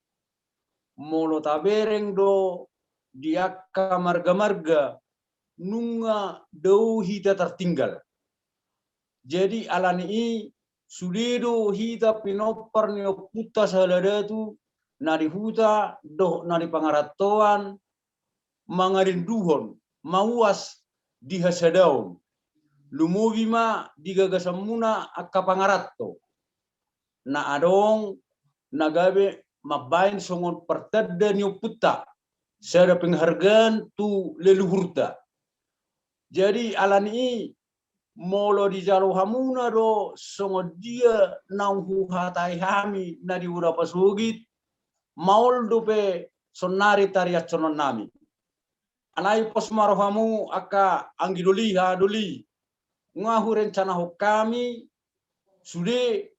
molo tabereng do diakka marga-marga nunga dau hita tertinggal. Jadi alani i sudedo hita pinopar nio puta salada tu nari huta doh nari pangaratoan mangarinduhon mauas dihasadaon lumubi ma digagasamuna akka pangaratto na adong nagabe mabain songon pertadda nio puta sada penghargaan tu leluhurta. Jadi alani i molo di jalo hamuna do songo dia nang huhatai hami na di Buna Pasugit maul dope sonari tariat sonon nami. Anai posmaro hamu aka anggidoli ha doli ngahu rencana ho kami sude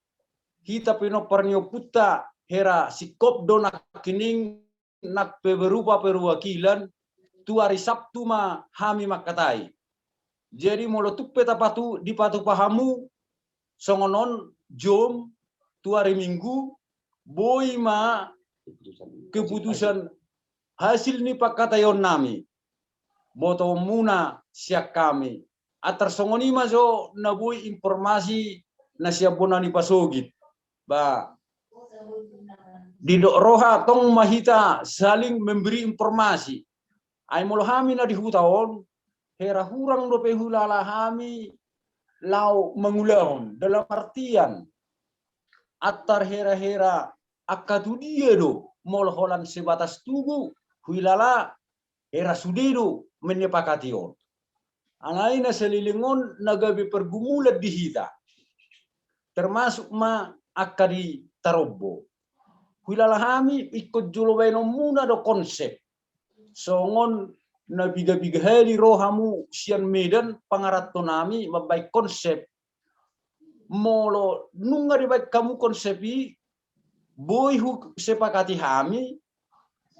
hita pino parnio puta hera sikop do nak kining nak berupa perwakilan tu hari Sabtu ma hami makatai. Jadi molo tupe tapatu di patu pahamu songonon jom tu hari Minggu boy ma keputusan hasil ni pakatayon nami boto muna siak kami atar songoni ma so na boy informasi na siap Buna ni Pasugit ba di dok roha tong mahita saling memberi informasi ay molo hami na di hutaon hera hurang dope hulala hami lau mengulahon dalam artian atar hera-hera akadu dia do molo holan sebatas tubuh hulala hera sudedo menyepakation angaina selilingon nagabe pergumulat di hita termasuk ma akadi tarobbo hulala hami ikut jolobaino muna do konsep songon na biga-biga heli rohamu sian medan pangaratto nami mabai konsep molo nunga di baik kamu konsepi boy hu sepakati hami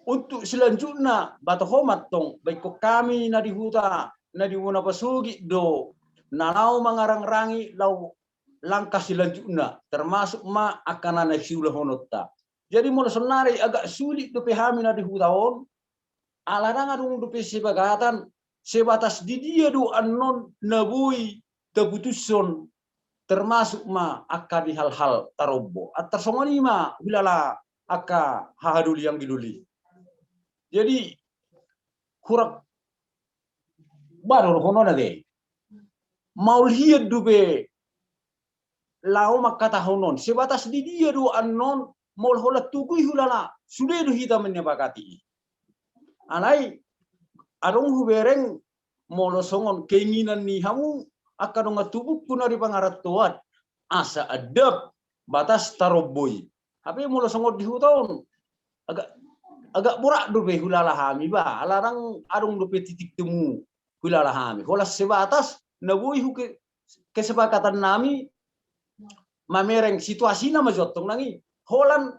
untuk selanjutnya batu homat tong baik ko kami na di huta na di Buna Pasugit do nanau mangarang-rangi lau langkah selanjutnya termasuk ma akan ana siula honotta. Jadi molo sonari agak sulit do hami na di hutaon alarang adung dope sebagatan sebatas di dia do anon nabui keputusan termasuk ma akka di hal-hal tarobbo atar songoni ma bilala akka hahaduli yang giduli. Jadi kurak baru hono na de mau lihat dope lau makata honon sebatas di dia do anon mol hola tugui hulala sudah do hita menyepakati. Anai adong hubereng molo songon keinginan ni hamu akan ngatubuk kunari pangaratoan asa adab batas tarobboy. Tapi molo songon di hutaon agak burak dope hulala hami ba alarang adong dope titik temu hulala hami. Hola sebatas nabui kesepakatan nami mamereng situasi nama jotong nangi holan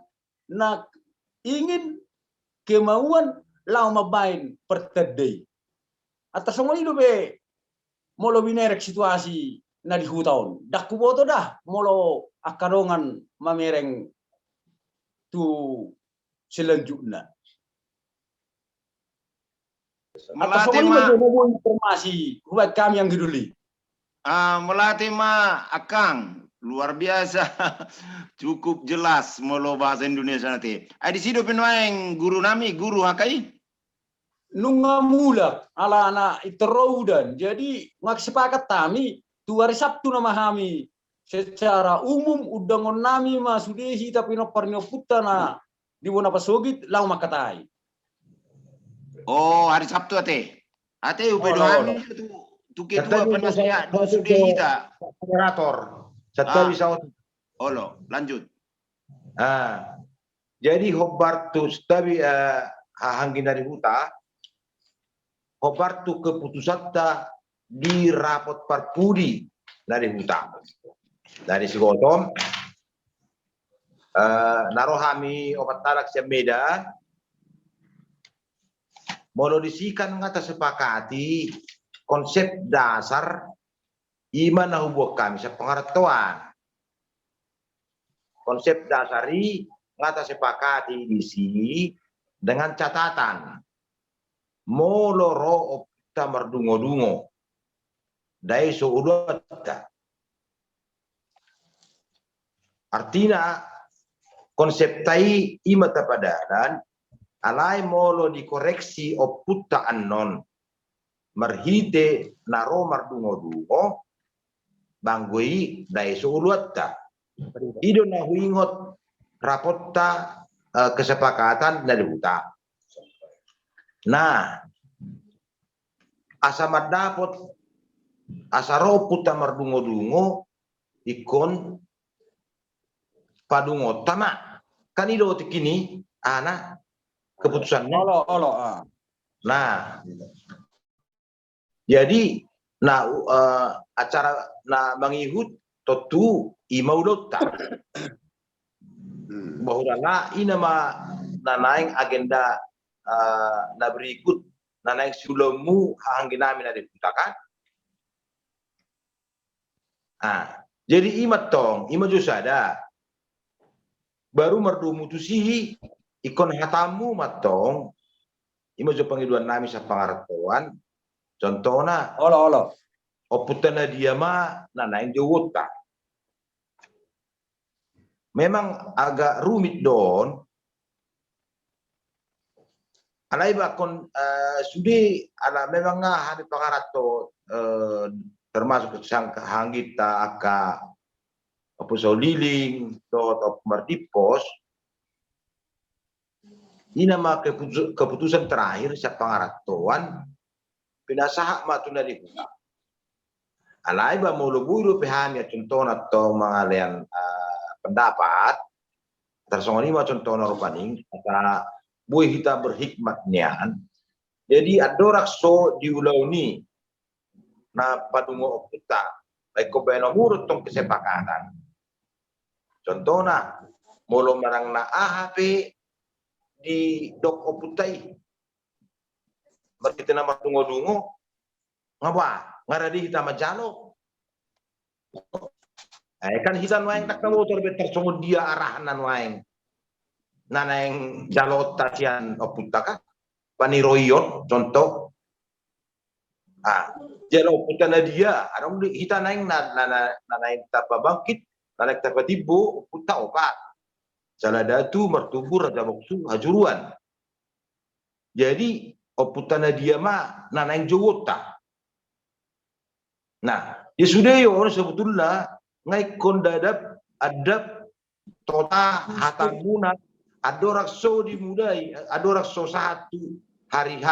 nak ingin kemauan lau mabain pertedei atas semua itu be molo binerek situasi na di hutaon dak kuboto dah molo akarongan mamereng tu selanjutnya atas semua itu informasi buat kami yang geduli melatih ma akang luar biasa cukup jelas molo bahasa Indonesia nanti. Di sido penuaing guru nami guru hakai nunga mula ala anak iteroudan. Jadi ngak sepakat kami tu hari Sabtu nama kami secara umum udangon nami ma sudehi tapi no parnio putana di Buna Pasugit lau makatai. Oh hari Sabtu ate upedohan tu ketua penasehat do sudehi ta Moderator. Satu bisa Olo, lanjut. Jadi hobartu stabi hahangin dari huta hobartu keputusan ta di rapot parpudi dari huta dari sigotom narohami obat tarak siameda molo disikan ngata sepakati konsep dasar iman na hubuk kami sa pengertuan. Konsep dasari ngata sepakati di sini dengan catatan molo ro opta merdungo-dungo dai so udota. Artinya konsep tai ima tapadaran alai molo dikoreksi oputta annon merhite naro mardungo-dungo banggui dai so udota. Ido na huingot rapotta kesepakatan dari huta. Nah, asa madapot asaro puta mardungo-dungo ikon padungo tama kan ido tikini ana keputusannya. Nah, jadi acara mangihut totu imaudota bahwa inama nanaing agenda na berikut nanaing sulamu hangginami na diputakan. Jadi imat tong ima jusada baru merdu mutusihi ikon hatamu matong ima jo pangiduan nami sa pangaratuan contohna oputana dia ma nanaing jawota. Memang agak rumit don. Alai bakon sudi ala memang hari pangarato termasuk sang hanggita aka Pusau Liling atau Mardipos. Ini nama keputusan terakhir sa pangaratuan pinasahak matuna di huta. Alai ba mulu buru pehami contoh atau mengalian pendapat tersongoni ma contoh rupaning kata buih kita berhikmatnya. Jadi adorak so diulauni na padungo kita baik kobeno murut tong kesepakatan. Contohna molo marang na AHP di dok oputai berkita nama dungo-dungo ngapa ngaradi kita majalo kan hitan waeng tak motor betar songo dia arahanan waeng nanaeng jalot tasian oputaka paniroyon contoh jalo oputana dia arong hitan naeng nanaeng tapa bangkit nanaeng tapa tibo oputa opat saladatu mertubur raja moksu hajuruan jadi oputana dia mah nanaeng jowota. Nah, ya sudah yo sebetulnya ngai kondadap adab tota hatamuna adorak so dimudai adorak so satu hari H.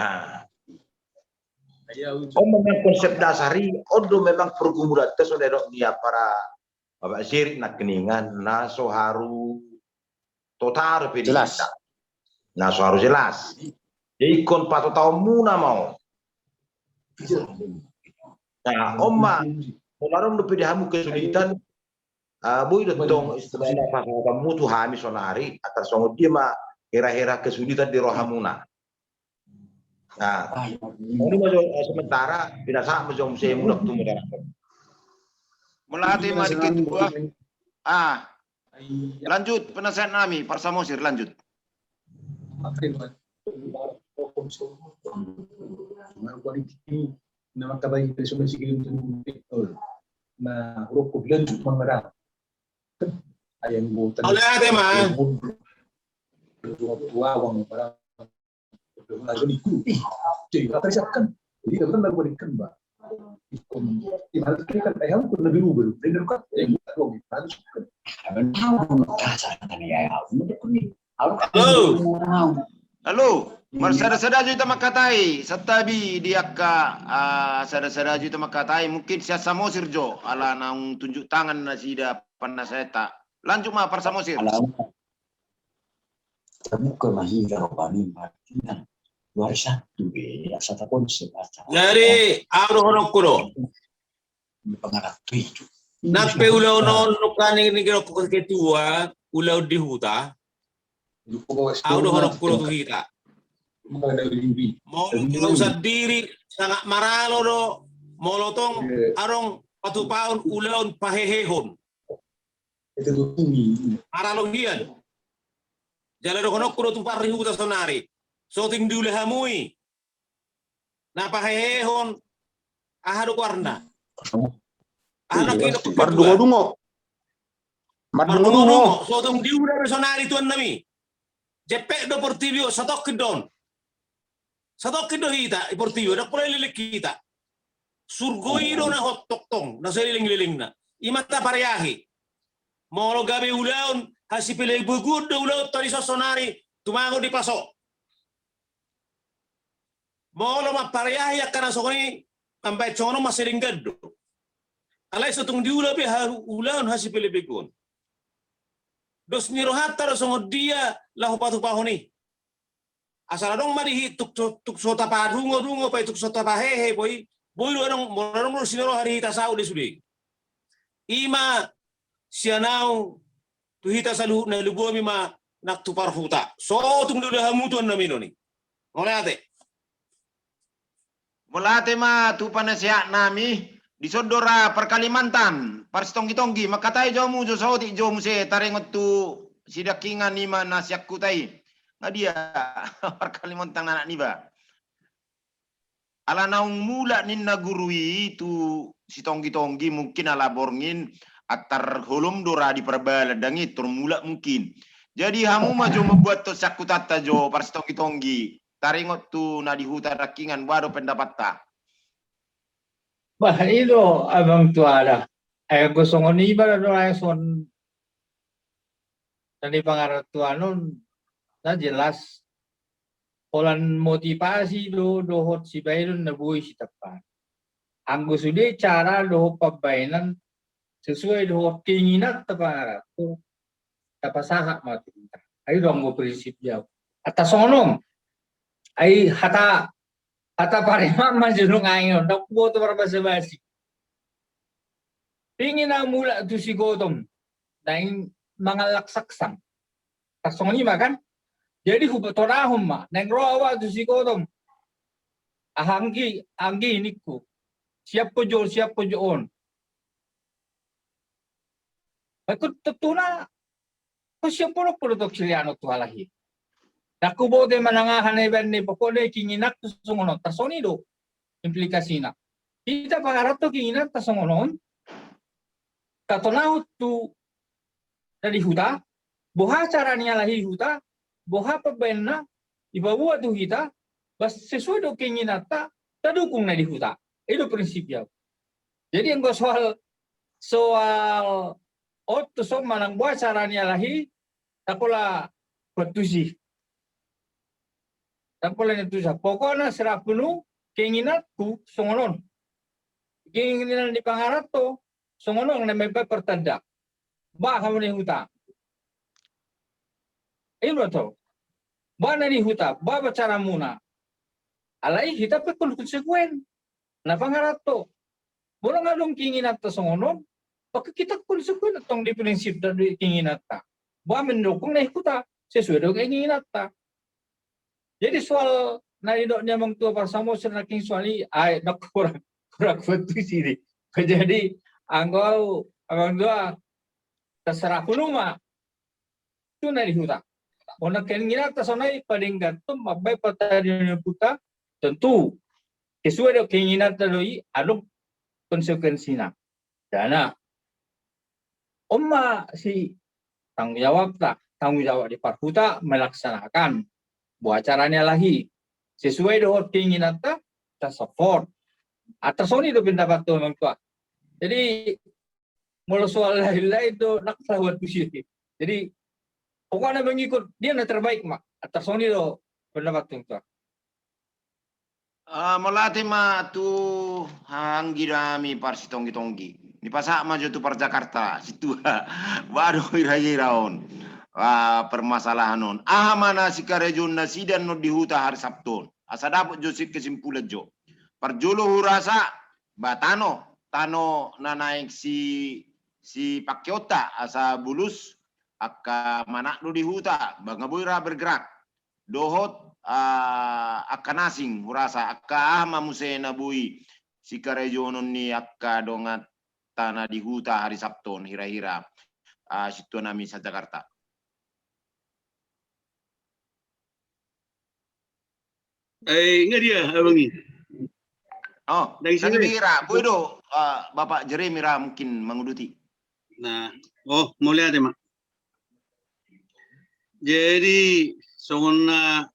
Nah, memang konsep dasari odo memang pergumulan tes oleh dia para bapak sirik nak keningan naso haru total jelas. Naso harus jelas. Jadi kon pato tau muna mau. Nah, Oma, orang lebih dihamu kesulitan, boy datang istilahnya pas kamu tuh hamis sonari, atas songo dia mah hera-hera kesulitan di rohamuna. Nah, ini masuk sementara tidak sah masuk musim muda tuh muda. Melatih mari kedua. Lanjut penasehat nami, Pak Samosir lanjut. Na makabay presyo ng sige yung picture na huruf ko bilang cuk mangarap ayang butan tuawang para naguniku jadi kakasiapkan jadi kan baru berikan ba ikon ibarat kan ayam ko na biru bener kan yang buat harus kan halo marsada-sada juta makatai setabi diaka sada-sada juta makatai mungkin sia Samosir jo ala nang tunjuk tangan nasida panaseta lanjut mah Pak Samosir terbuka mahira robani martina luar satu asata konsep jadi aro kuro pengarap itu nape ulau non nukani ni kira ketua ulau di huta Audo honok kulo tu hita. Mga nalilibi. Mau usah diri sangat maralo do molotong arong patupaon ulaon pahehehon. Ito tutumi. Maralo hian. Jala do honok kulo tu parihu ta sonari. So ting dule hamui. Na pahehehon ahado warna. Anak ini Mardungo-dungo. Mardungo. So ting diulah sonari tuan nami. Jepek do Portivio satok kedon. Satok kedon hita Portivio dak pula lilik kita. Surgoi do na hot toktong na seliling-liling na. Imata pareahi. Molo gabe ulaon hasipile bugud do ulaon tadi sonari tumango di pasok. Molo mapareahi akana sokoni sampai cono masering gado. Alai sotung diula be ulaon hasipile begon. Dos nirohata songo dia lahu patu pahoni. Asal dong mari tuk sota padungo pa tuk sota pahehe boy lo dong sinero hari hita sau de sude. Ima sianau tu hita salu na lugo mi ma nak tu parhuta. So tung dulu hamutuan na minoni. Ngolate. Mulate ma tu panasiak nami di Sodora Perkalimantan Parstonggi-tonggi makatai jomu jo sauti jomu se tarengot tu sidakingan nima nasiak kutai ngadia Perkalimantan anak niba ala naung mula ninna gurui tu si tonggi-tonggi mungkin ala borngin atar holom dora di perbaladangit tur mula mungkin jadi hamu maju membuat tu sakutata jo Parstonggi-tonggi tarengot tu nadi huta rakingan baru pendapat ta. Bah, itu abang tua ada. Gusto ko ni iba na doon son tadi pangarap tua nun na jelas olan motivasi dohot si Bayron na buhay si Tapan. Ang gusto di cara dohot pabainan sesuai dohot keinginan tapangarap ko tapasahak matinta. Ayo dong mo prinsip jauh. Atas sonom ay hata parema manjunong ayon nakuboto para basa-basi. Tingin na mula to si Gotom dahil mga laksaksang. Tasong ni makan. Jadi hubatorahom ma. Nang rawa to si Gotom. Anggi niku. Siap po joon. Bakit tutuna? Kung siya po to Kiliano to halahi. Nakubote manangahan even ni pokode kinginak to sungonon tasonido implikasi na. Kita pangarap to kinginak tasongonon. Tatonahot to dari huta, boha cara niya lahi huta, boha pagbayan na, ibawa to kita, bas sesuai do kinginata, tadukong na di huta. Ito prinsipyo. Jadi ang soal otto so manang boha cara niya lahi, takola patusi. Takola nito sa pokoknya serap penuh keinginanku songonon. Keinginan di pangarap to songonon na may pertanda. Ba kamu ni huta. Ilo to. Ba na ni huta, ba cara muna. Alai kita pe konsekuen. Na pangarap to. Bola ngadong keinginan to songonon, baka kita konsekuen tong di prinsip dari keinginan ta. Ba mendukung na huta sesuai dengan keinginan ta. Jadi soal naidok niya mang tua parsamo sa naking soali ay kurang betul sini. Jadi anggo abang dua terserah kunuma tu na dihuta. Ona keinginan tasonai paling gantung mabai pertanyaan puta tentu sesuai dengan keinginan tadoi ada konsekuensinya. Dana si tanggung jawab di parhuta melaksanakan buat caranya lagi sesuai dengan keinginan kita support atas itu pendapat tuh orang tua. Jadi mulai soal lain itu nak sahwat pusing. Jadi pokoknya mengikut dia yang terbaik mak atas itu pendapat tuh tua. Melati ma tu hanggi rami parsi tonggi. Di pasak maju tu par Jakarta situ baru ira-iraon. Permasalahan non. Mana si karejun nasi dan no dihuta hari Sabtu. Asa dapat josip kesimpulan jo. Perjolo hurasa batano tano na naik si Pakiota asa bulus akka manak do di huta bangabuira bergerak dohot akan asing hurasa akka mamusena bui sikarejonon ni akka dongat tanah di huta hari Sabton hira-hira situ nami sa Jakarta. Ingat dia abang ni. Oh, Dari nanti sini. bira, bodo Bapak Jeremy Ra mungkin menguduti. Nah, oh mau lihat ya mak. Jadi songona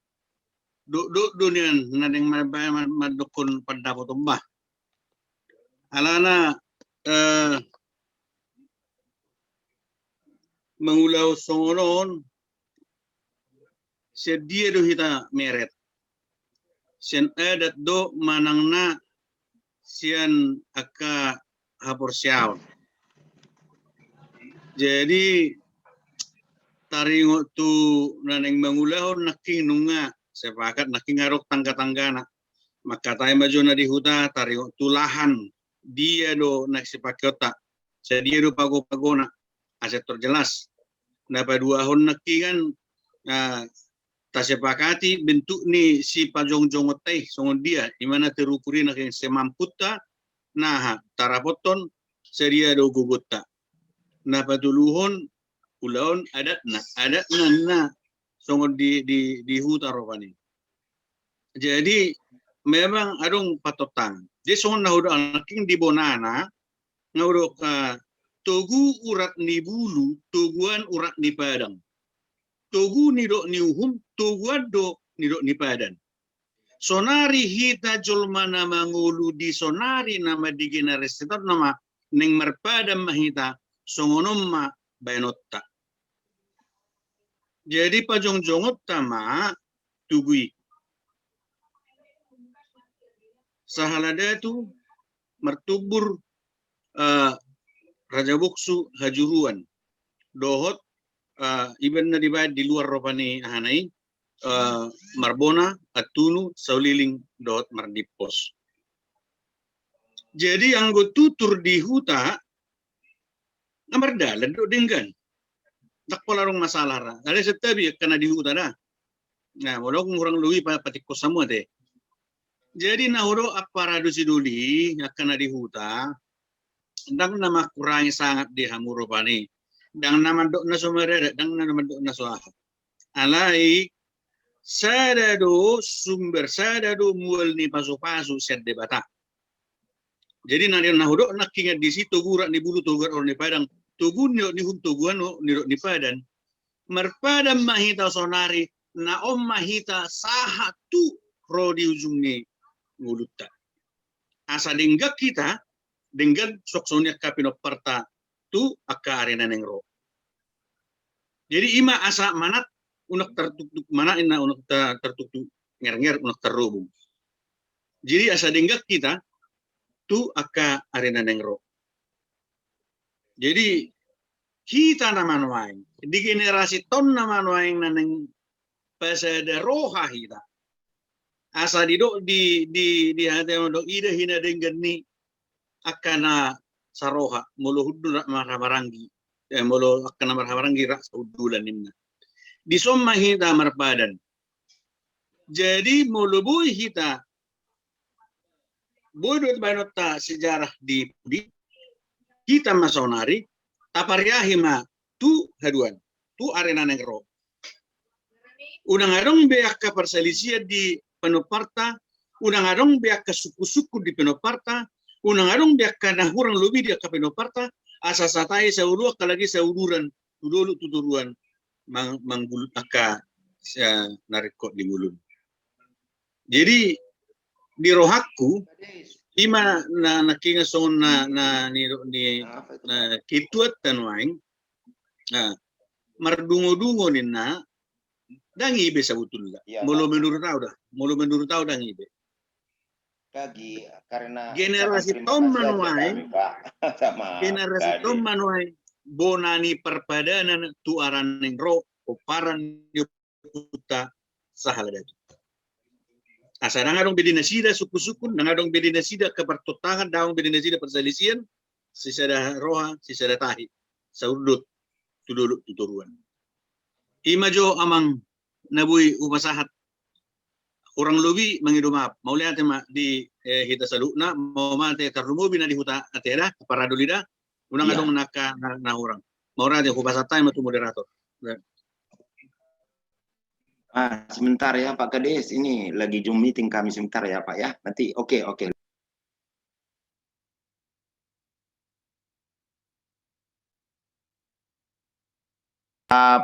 duk dunia nadeng madukun pada potombah. Alana mengulau songonon sedia do hita meret. Sian adat do manangna sian aka hapor siaw. Jadi taringo tu naneng mengulau naking nunga sepakat naking ngarok tangga-tangga nak. Maka tayo maju na di huta taringo tu lahan dia do naksipakota. Sedia do pago-pago na aset terjelas. Napa 2 tahun naki kan tasepakati bentuk ni si pajong-jong teh songon dia di mana terukuri nak yang semamputa nah tarapoton sedia do gugutta nah patuluhon ulaon adat na songon di huta ropani. Jadi memang adong patotang dia songon nahudo anaking di bonana nahudo togu urat ni bulu toguan urat ni padang. Togu ni do ni uhum, togu do ni do ni padan. Sonari hita jolmana mangulu di sonari nama di generasitor nama neng merpadam mahita songonom ma bainotta. Jadi pajong-jongot tama tugui. Sahalada tu mertubur Raja Buksu Hajuruan dohot even na dibayad di luar ropani hanay Marbona at Tunu Sauliling dot Mardipos. Jadi ang tutur di huta namardalan do denggan. Nakpalarong masalah ra. Ada setabi kana di huta na. Nah, wala kung kurang luwi pa patikos samo te. Jadi nahuro aparado siduli kana di huta ndang na makurangi sangat di hamuro pani. Dang naman do na sumarada, dang naman do na suaha. Alai, sada do sumber, sada do mual ni pasu-pasu set debata. Jadi nanti nahudo nakingat di situ gurak ni bulu tugar orang ni padang. Tugun ni hum tuguan ni padan. Merpadam mahita sonari na om mahita saha tu ro di ujung ni nguluta. Asa denggak kita dengan soksonya kapinoparta tu akka arena nengro. Jadi ima asa manat unak tertutup mana ina unak tertutup nger unak terrubung. Jadi asa denggak kita tu akka arena nengro. Jadi kita nama waing di generasi ton nama waing naneng pasada roha kita. Asa di hati do ida hina dengan ni akana saroha mulu hudu marhabarangi mulu akana marhabarangi rak saudulan nimna di somma hita marpadan. Jadi mulu bui hita bodoh banota sejarah di kita masonari tapariahima tu haduan tu arena negro unang adong beak ka perselisia di Penoparta unang adong beak ka suku-suku di Penoparta unang adong biak kana hurang lobi dia kapenoparta asa satai saurua kalagi sauduran tudulu tuturuan manggul aka narikot di mulun. Jadi di rohakku ima na nakinga son na ni kituat tanwaing mardungo-dungo nina dangi ibe sabutullah. Mulu menurut tau dangi ibe. Kagi karena generasi tom manuai bonani perpadanan tu aran nengro oparan yuta sahaladatu asadang adong bedina sida suku-suku nang adong bedina sida kepertotangan daong bedina sida perselisian sisada roha sisada tahi saudut dulu tuturuan. Ima jo amang nabui upasahat kurang lebih mangidumap. Mau lihat di hita salukna mau mate karumubi na di huta atera para dolida unang Iya. adong na orang. Mau rade upasatay matu moderator. Sebentar ya Pak Kades, ini lagi Zoom meeting kami sebentar ya Pak ya. Nanti oke.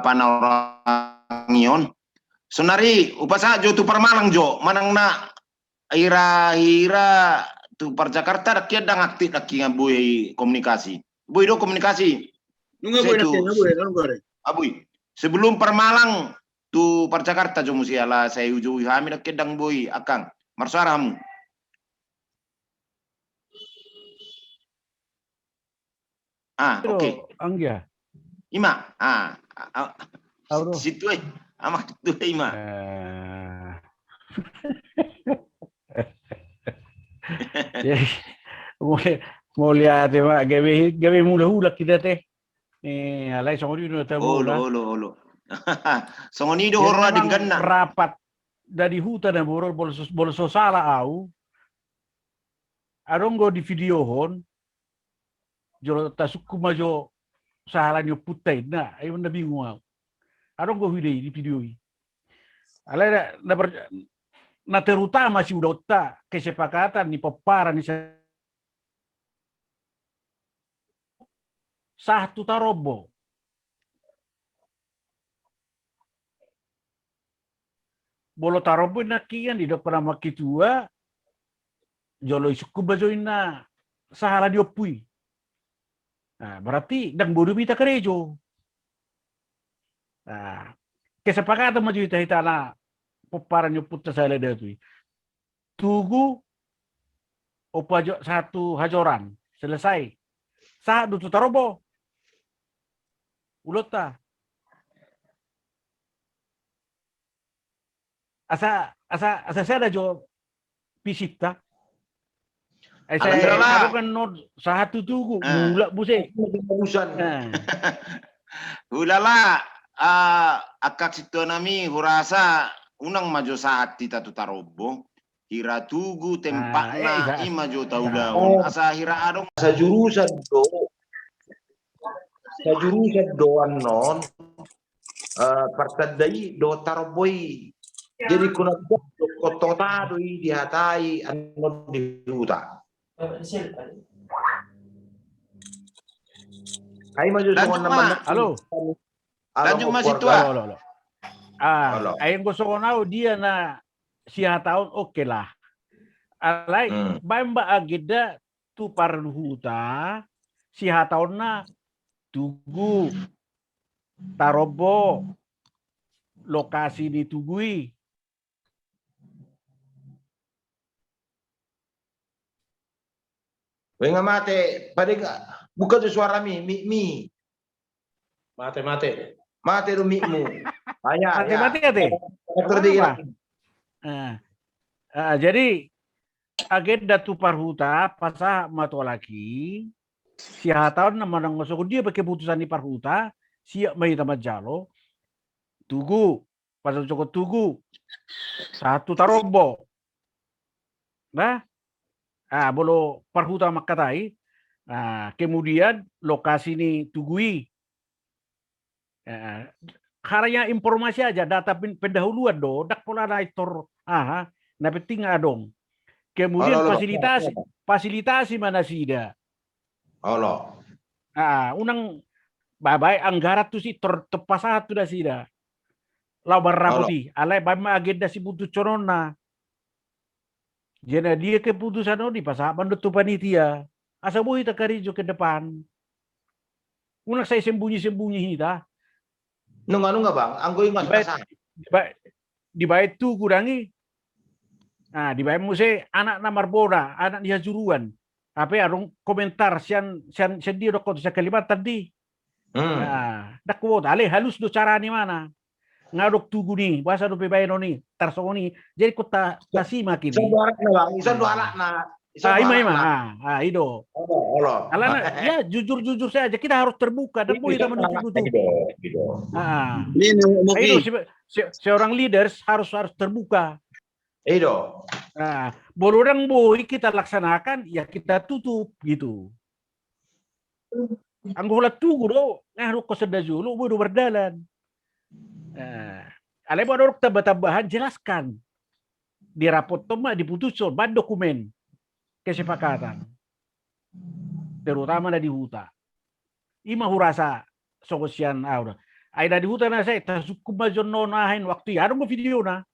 Panaorangion. Sonari upasa jo tu Parmalang jo, manang na ira tu par Jakarta rakyat dang aktif lagi ngabui komunikasi. Boy do komunikasi. Nunggu boy Abui. Sebelum Parmalang tu par Jakarta jo musiala saya uju hami rakyat dang boy akang. Marsuaramu. Oke. Anggia. Ima. Auro. Situ amak tu Ima. Mau lihat ya Pak, gawe mula-hula kita teh. Alay songoni no tabu. Olo. Songoni do horra dengan rapat dari hutan dan borol bolso salah au. Aronggo di videohon. Jolo tasuku majo salah nyo putai na ayo na bingung au. Aronggo di video ini. Alay na terutama si udota kesepakatan ni peparan ni satu tarobo. Bolo tarobo nakian di depan nama kitua jolo isuku bajoin na sahala diopui. Nah, berarti dang bodoh kita kerejo. Nah, kesepakatan maju kita na peparan nyuput saya ada tu. Tugu opa satu hajoran selesai. Sah dutu tarobo. Ulota. Asa saya ada jo pisita. Saya kan not satu tugu mula buse. Ulala akak situ nami hurasa unang maju saat kita tu tarobo. Hira tugu tempatna ima jo tau daun asa hira adong sajurusan doan non pertadai do taroboi jadi kuna kotota doi dihatai anu di huta ai maju sama halo lanjut masih tua ayam gosongonau dia na siya tahun oke lah. Alay, bamba agenda tu parluhuta siya tahun na tugu tarobo lokasi ditugui. Wenga mate, padega buka tu suara mi. Mate do mimu. Mate ate. Jadi agenda tu parhuta pasah mato lagi siya tahun nama nang masuk dia pakai putusan di parhuta siap mai tamat jalo tugu pasal cukup tugu satu tarobo nah bolo parhuta makatai kemudian lokasi ini tugui karena informasi aja data pendahuluan do dak pola naitor na penting adong kemudian fasilitasi mana sida unang babai anggaran tu si tertepasat tu dah sida lawan rapoti alai bama agenda si butuh corona jadi dia keputusan di pasaban tu panitia asa boleh takarijo ke depan unang saya sembunyi dah Nunggu bang, anggo ingat di bait tu kurangi. Nah, di bait muse anak namar boda, anak dia juruan. Tapi arung komentar sian dia dokot sa kalimat tadi. Nah, dakwot ale halus do cara ni mana. Ngadok tugu ni, bahasa do pebaino ni, tarsongo ni. Jadi kota tasima kini. Isan do anak na Ido. Allah. Alana, ya jujur saja kita harus terbuka dan boleh kita menutup-nutupi. Ini Ido, mungkin seorang leaders harus terbuka. Ido. Bolorang boy kita laksanakan, ya kita tutup gitu. Anggola tunggu do, ngaruh ke sedajulu, baru berdalan. Alai baru tambah-tambahan jelaskan di rapot toma diputuskan, ban dokumen kesepakatan, terutama di huta. Ima hurasa sokosian aura. Aida di huta na saya tasukku majon nonahin waktu ya, adong video na.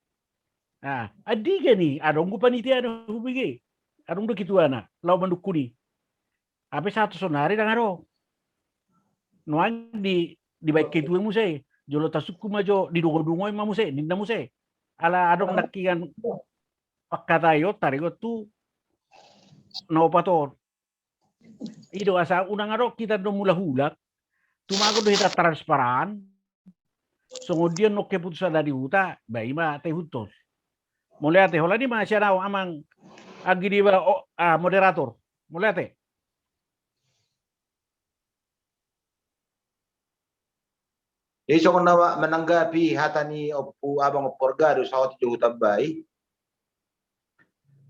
Adiga nih, adong panitia ada hubungi, adong do gitu anak, lau mendukuni. Apa satu sonari dan aro. Nuang di baik itu yang musai, jolo tasukku majo di dungo imam musai, ninda musai. Ala adong nakian pakatayo tarigo tu no pator. Ido asa unang aro kita do mula-hulak, tumago do kita transparan. Kemudian no keputusan dari huta, baima teh hutos. Mulai teh hola di masih ada amang agi di moderator. Mulai teh. Jadi soalnya menanggapi hatani opu abang oporgado sawat jauh tabai.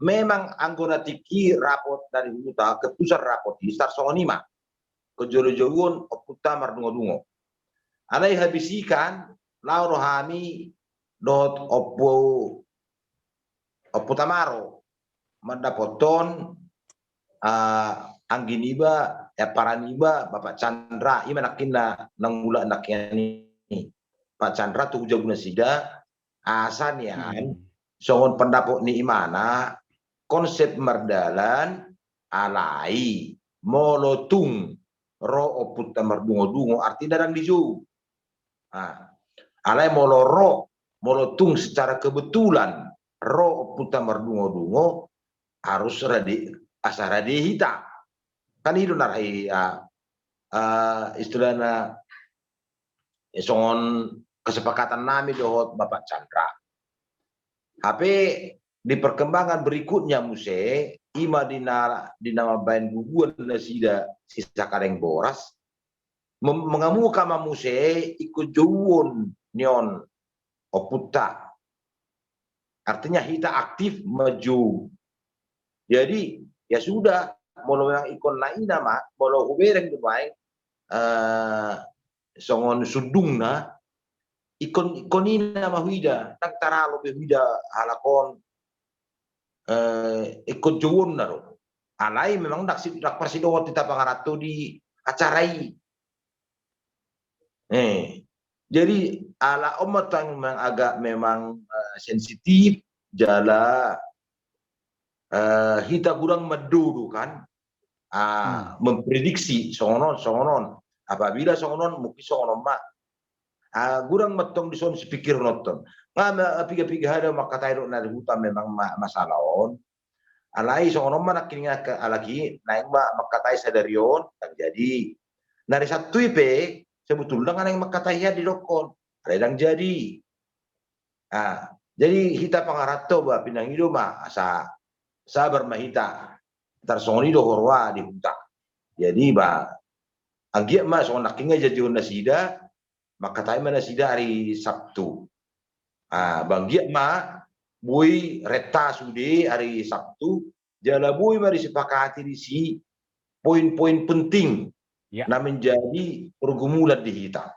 Memang anggota tiki rapot dari huta keputusan rapot di start songonima kejolo-jolon oputa mardungo-dungo. Alai habisikan lau rohami dot opo tamaro mendapoton angginiba ya paraniba Bapak Chandra ima nakinna nanggula nakini Pak Chandra tuh jaguna sida asan ya songon pendapok ni imana konsep merdalan alai molotung ro oput mardungo-dungo arti darang diju. Alai molotung secara kebetulan ro oput mardungo-dungo harus asara hita. Kan itu narai istilahnya songon kesepakatan nami dohot Bapak Chandra. Tapi di perkembangan berikutnya muse ima di nama bain guguan sida sisa kareng boras mengamu kama muse ikut jauhun nyon oputa artinya hita aktif maju. Jadi ya sudah molo yang ikon lain nama molo hubereng di baik songon sudungna ikonina mahuida tak taralo behuida halakon ikut juun naro. Alai memang dak persido kita pangarato di acarai. Jadi ala umat yang memang agak sensitif jala kita kurang medudu kan memprediksi songonon apabila songonon mungkin songonon mak gurang metong di son sepikir nonton piga-piga ada maka tayo na hutan memang masalah on alai songonon man akhirnya ke alagi naik maka tayo sadarion jadi dari satu ipe sebetulnya kan yang maka tayo di lokon ada yang jadi jadi kita pangarato ba pinang ido asa sabar mahita tarsoni do horwa di hutan jadi anggia songon akhirnya jadi onda sida maka tayo mana sida hari Sabtu. Banggiat bui reta sude hari Sabtu jala bui mari sepakati di si poin-poin penting na menjadi pergumulan di kita.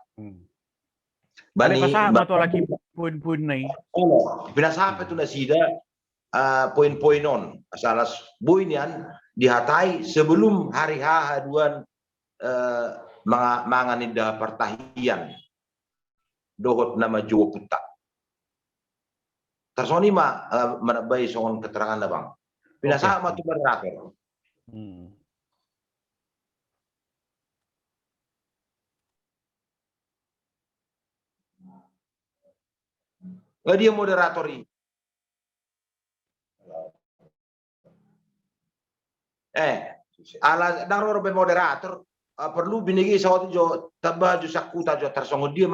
Bani atau lagi poin-poin nai. Pinasa apa tu na sida poin-poin non asalas bui nian dihatai sebelum hari haduan manganida pertahian dohot nama Jawa Putak. Tersoni menabai songon keterangan na bang. Pinasa sama tu moderator. Dia moderator ini. Ala daro ben moderator perlu binigi sawat jo tabah jo sakuta jo tersongo dia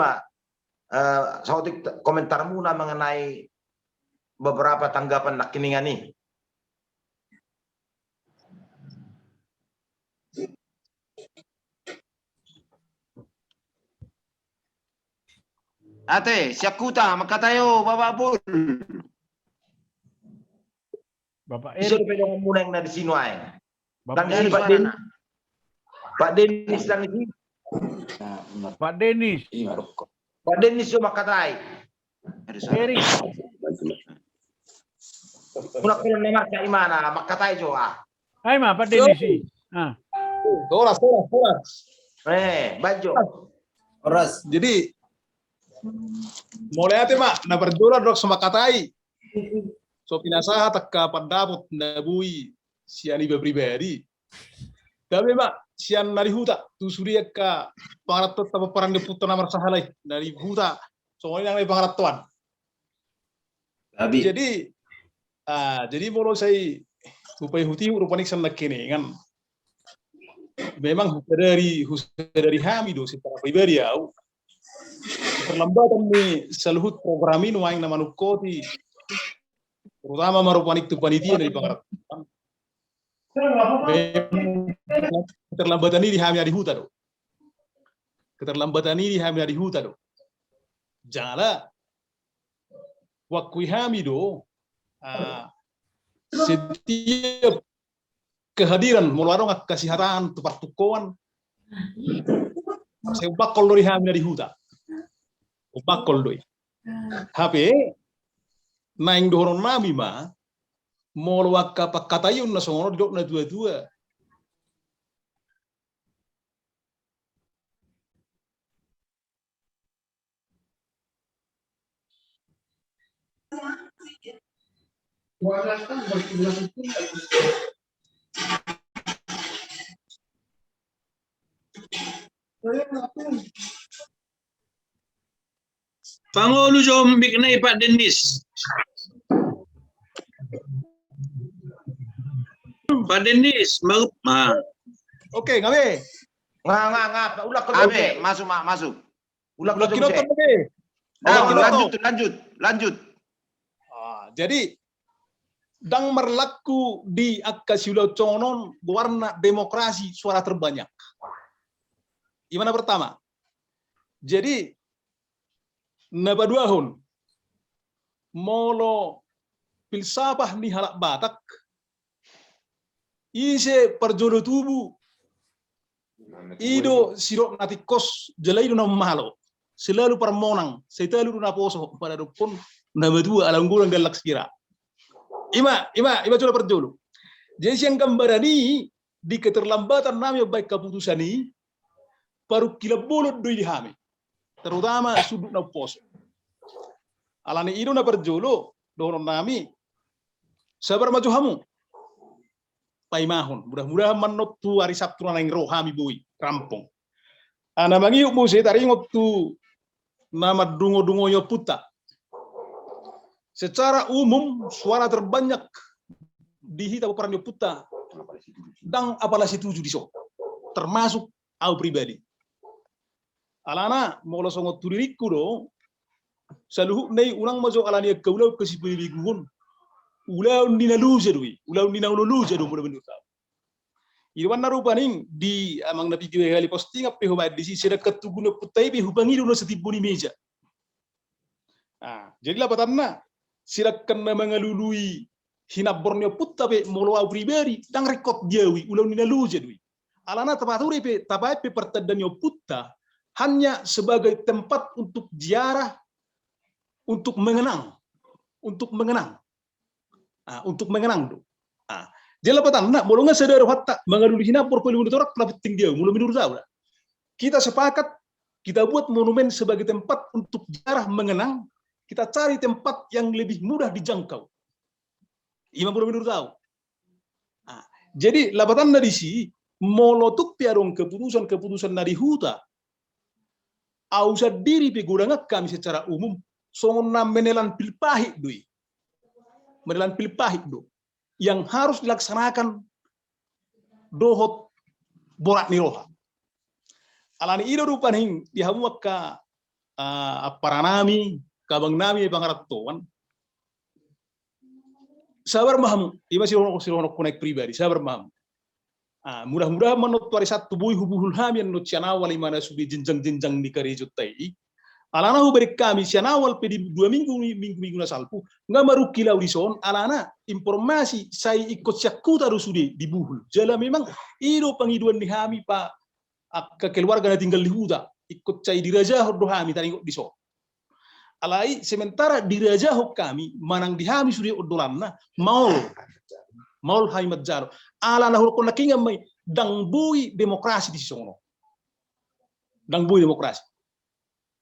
sawat komentarmu mengenai beberapa tanggapan nakiningan nih. Ate, siakuta makatayo Bapak Bul. Bapak Iso El, pedong muneng na di sino ay. Bapak Dan si El, Pak Denis. Pak Denis lang isi. Pak Denis, Iya, rokok. Pak Denis yo makatay. Eri, Muna ko na sa imana makatay jo ah. ay ma, Pak Denis sih. Ah, Horas. Bajo. Oras. Jadi mulai ate mak na berdua dok sama katai. So pinasaha takka pandapot na bui siani pribadi. Tapi mak sian nari huta tu surya ka pangarat tapa parang deputo namar sahalai dari huta. Soalnya yang pangarat tuan. Jadi jadi mulu saya supaya huti rupanik san nakene kan. Memang dari Hamido secara pribadi ya. Perlambatan nih seluhut program ini yang nama nukoti terutama marupanik tu panitia dari Pangarat. Keterlambatan ini hanya di hutan. Keterlambatan ini hanya di hutan. Janganlah waktu Hamido setiap kehadiran melarang kesehatan tempat tukuan saya bakal dari hamil di hutan bakal doi HP naing doron nami ma mau waka pakatayun na songono dok na dua Pangulo jombik na Pak Denis. Pak Denis, mau Oke, ngabe. Nga. Ulak ko Abe, masuk. Ulak Ulak ko kinoton ngabe. Lanjut. Jadi dang merlaku di Akasiulau Conon warna demokrasi suara terbanyak. Gimana pertama? Jadi nabaduahon molo filsafah ni halak Batak ise perjolo tubu ido sirok natikos jelaido na malo selalu permonang selalu na poso pada dukun nabadua alanggulang galak sekira ima coba perjolo jadi yang gambarani di keterlambatan namanya baik keputusan ini paru kilabolo doi dihami terutama sudut na poso alani ido na perjolo doron nami sabar maju hamu paimahon mudah-mudahan manot tu hari Sabtu nang rohami boy rampung ana mangi mo se taringot tu nama dungo-dungo yo puta secara umum suara terbanyak di hita peran yo puta dang apalah situ judiso termasuk au pribadi alana molo songo tuririku do saluhu nei ulang majo alani kaulau kesipili gugun ulau nina luze doi ulau nina luze do mudah benar irwan narupaning di amang nabi kiwe kali posting ape ho di sisi dekat tuguna putai be hubangi do setibuni meja jadi lapatanna sirakan na mangalului hina borneo putta be molo au pribadi dang rekod diawi ulau nina luze doi alana tapaturi pe tapai pe pertadanyo putta hanya sebagai tempat untuk ziarah, untuk mengenang. Dia lepatan, nak bolongan sadar hatta mengalui hina porpoli torak telah penting dia, mulu minur tahu. Kita sepakat, kita buat monumen sebagai tempat untuk ziarah mengenang. Kita cari tempat yang lebih mudah dijangkau. Imam mulu minur tahu. Jadi lapatan dari si molotuk piarong keputusan dari huta. Ausa diri pegurangak kami secara umum songona menelan pilpahit doi. Menelan pilpahit do yang harus dilaksanakan dohot borak niroha. Alani ido rupaning dihamuak ka paranami kabang nami pangaratoan. Sabar maham, ima sirono konek pribadi, sabar maham. Mudah-mudahan menurut warisan tubuh hubul hamian no chana wali mana subi jenjang-jenjang di karejo tai Alana hu beri kami sian awal pedi 2 minggu na salpu ngamaru kilau dison alana informasi saya ikut syakuta rusudi dibuhul. Jala memang ido pangiduan ni hami pa ke keluarga na tinggal di huta ikut cai dirajah do hami tani dison. Alai sementara dirajah kami manang di hami sudi odolamna maul hai majaro. Alana hu kon nakinga mai dang bui demokrasi di sono. Dang bui demokrasi.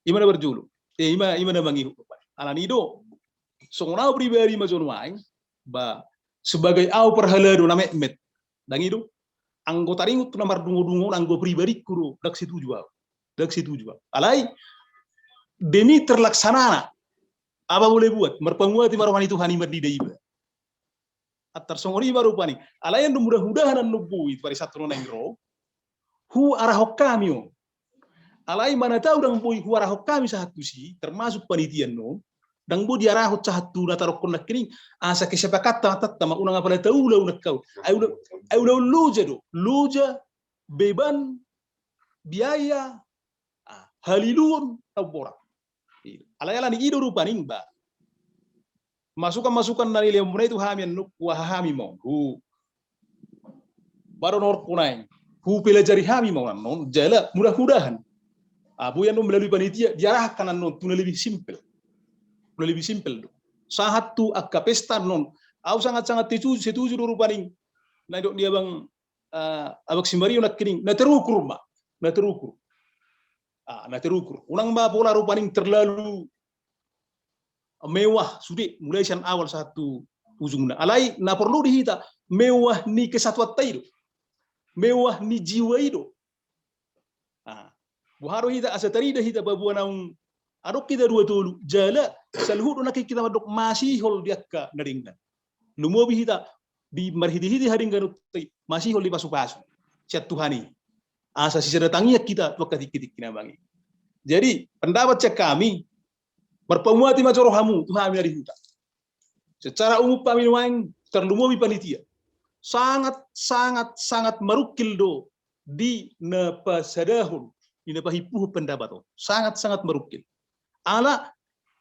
Imana berjulu, imana bangi alani do, songona pribadi macam main, ba sebagai au perhalado nama met, dan itu anggota ringut nomor dungu anggota pribadi kuro dak situ juga, alai demi terlaksana, apa boleh buat, merpenguati marwani Tuhan imat di daiba, atar songoni baru panik, alai yang mudah-mudahan nubu itu pada satu nona ingro, hu arah kami alai mana tahu dang boy huara kami satu si termasuk panitian no dang boy diarah satu na tarok nak kini asa kesepakatan tatama unang apa tahu ulah kau udah luja beban biaya halilun tabora alai alani ido rupa ning ba masukan dari lemuna itu hamian nuk wahami mau baru nor kunai pelajari hami mau non jala mudah-mudahan Abu yang melalui panitia diarahkan non tuna lebih simpel do. Sahat tu akka pesta non. Aku sangat setuju rupaning. Na dok dia bang abak simbari nak kining na terukur. Na terukur. Unang ba pola rupaning terlalu mewah sudi mulai sian awal satu ujungna. Alai na perlu dihita mewah ni kesatuan taido. Mewah ni jiwa itu. Buharo hita asatari dah hita babuan naung adok kita dua tolu jala salhud nak kita madok masih hol diakka naringna lumobi hita di marhidi haringgan masih hol di pasu-pasu cat Tuhani asa sisa datangnya kita waktu kina bangi. Jadi pendapat cek kami berpemuati macam rohamu Tuhan dari huta secara umum paminuang terlumobi panitia sangat merukil do di nepasadahun ini pahipuh pendapat sangat merukil. Ala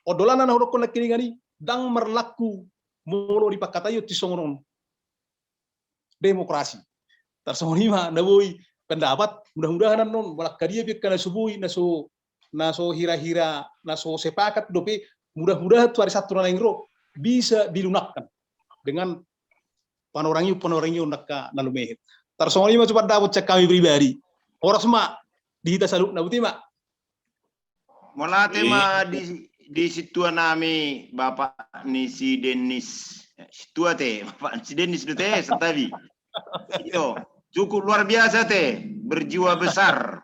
odolana na horok nak kini dang merlaku molo di pakatayo ti songonon demokrasi. Tersongoni mah naboi pendapat mudah-mudahan non balak kadia pik kana subui naso hira-hira naso sepakat dope mudah-mudahan tu hari satu nalengro bisa dilunakkan dengan panorangi nak nalumehet. Tersongoni mah cepat dapat cek kami pribadi. Orang semua dihita saluk na buti mak. Molate ma di situ nami Bapak ni si Dennis. Situ te Bapak si Dennis itu teh setabi. Itu cukup luar biasa teh, berjiwa besar.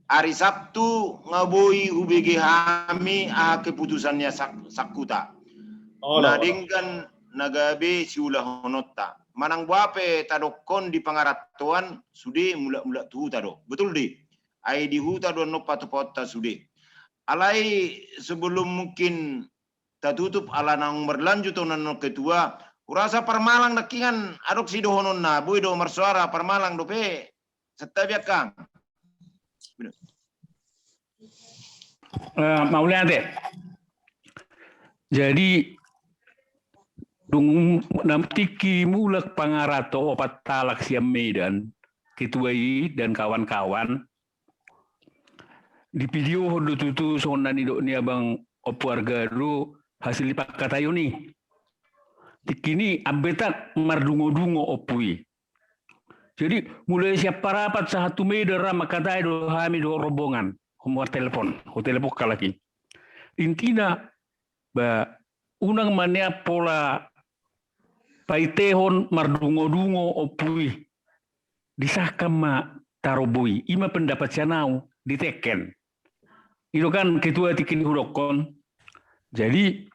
Hari Sabtu ngaboi UBG Hami keputusannya sakuta. Nadingkan nagabe siulah honota. Manang buape tadokon di pangaratuan sudah mula tu tado. Betul di? Ai di huta do no patu-pota sudah. Alai sebelum mungkin tak tutup ala nang berlanjut tahun ketua. Urasa Parmalang nakingan adok si dohonon na boy do mersuara Parmalang do pe setabiak kang. Mauliade. Jadi dung namtiki mulak pangarato opat talak siam Medan ketuai dan kawan-kawan di video hodo tutu sonan idok ni abang opuarga ru hasil dipakatayo ni tikini abetak mardungo-dungo opui. Jadi mulai siapa rapat satu Medan ramakatai do hami do rombongan homor telepon kalaki intina ba unang mania pola paitehon mardungo-dungo opui disahkama tarobui ima pendapat sanau diteken itu kan ketua tikin hurokon jadi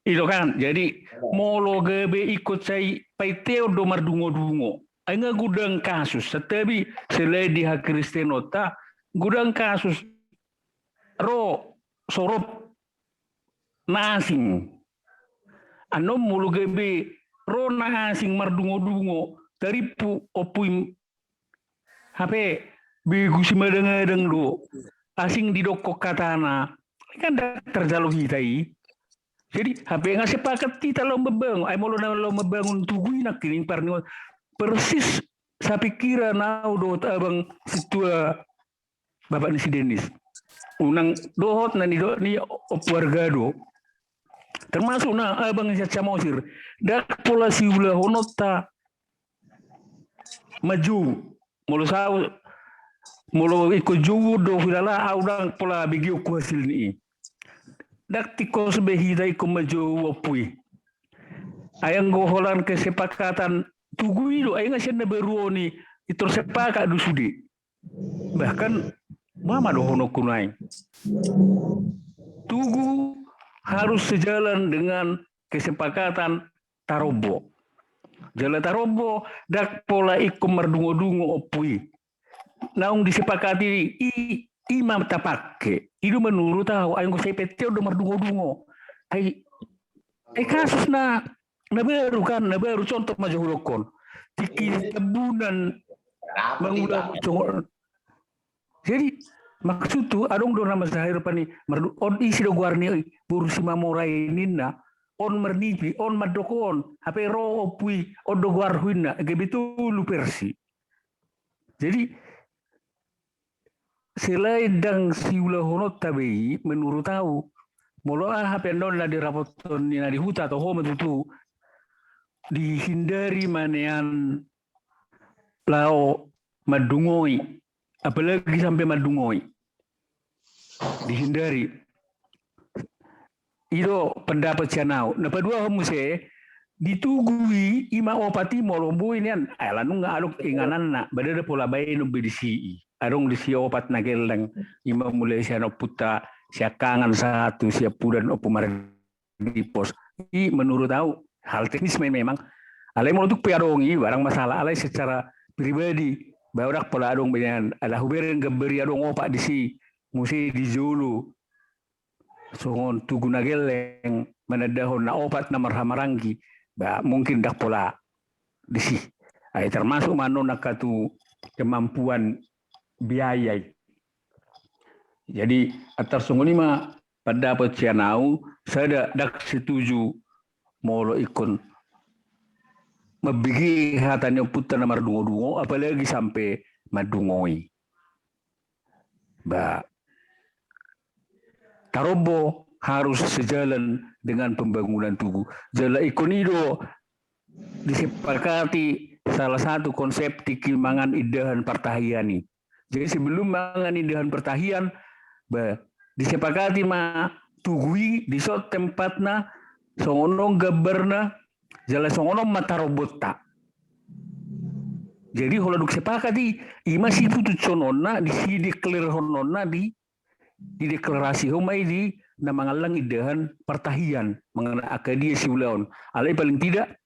itu kan jadi molo gebe ikut saya paiteo do mardungo-dungo enga gudang kasus tetapi selain di hak Kristenota gudang kasus ro sorot nasing ano mulu gebe ro nasing mardungo-dungo taripu opuim HP begu simadang-adang do asing di doko katana kan terjalo hitai. Jadi HP ngasih paket kita lo membangun, ay molo na lo membangun tugui nak kining parni persis saya pikir nau do abang situa bapak ni si Dennis. Unang dohot na ni warga do. Termasuk na abang si Samosir. Dak pola si ulah honota maju mulu saw mulu ikut juwu do filala audang pola bigio ku hasil ni dak tiko sebehida ikut maju opui ayang goholan kesepakatan tugui do ayang asen beruo ni itu sepakat du sudi bahkan mama do hono kunai tugu harus sejalan dengan kesepakatan Tarobo. Jalan Tarobo dak pola ikum merdungo-dungo opui. Naung disepakati imam tapake. Itu menurut tahu ayang saya pete udah merdungo-dungo. Ai kasus na baru kan, na baru contoh majahulokon. Tiki kebunan mengulang congol. Jadi maksud tu adong do nama sahir pani merdu on isi do guarni burusi mamorai ninna. On mernipi, on madokon, hape ro opui, on do guarhuina, gebitu lu persi. Jadi selain dang siula honot tabi menurut tahu, molo hape non la dirapoton ni di huta atau home itu dihindari manean lao madungoi, apalagi sampai madungoi, dihindari. Itu pendapat Cianau. Napa dua homuse ditugui ima opati molombo ini an alanu nga alok inganan na badada pola bayi no bidisi arong disi opat nagelang ima mulai siano puta siakangan satu siap pudan opumar di pos i menurut tahu hal teknis memang alai mau untuk piarongi barang masalah alai secara pribadi barak pola adong benyan ala huberen gemberi adong opak disi musi di Zulu songon tugu nageleng menadahon na opat na marhamaranggi ba mungkin dak pola disi ay termasuk mano nakatu kemampuan biaya jadi atar sungguh lima pada Cianau saya dak setuju molo ikon mebigi hatanya putra nomor dungo apalagi sampai madungoi ba Tarobo harus sejalan dengan pembangunan tugu. Jala ikonido disepakati salah satu konsep tikilmangan idahan pertahian ini. Jadi sebelum mangan idahan pertahian, disepakati ma tugui di sot tempatna songono gaberna jala songono matarobota. Jadi kalau duk sepakati ima situ tu cononna di sidi clear hononna di deklarasi homai di namangalang idahan pertahian mengenai akadia siulaon. Alai paling tidak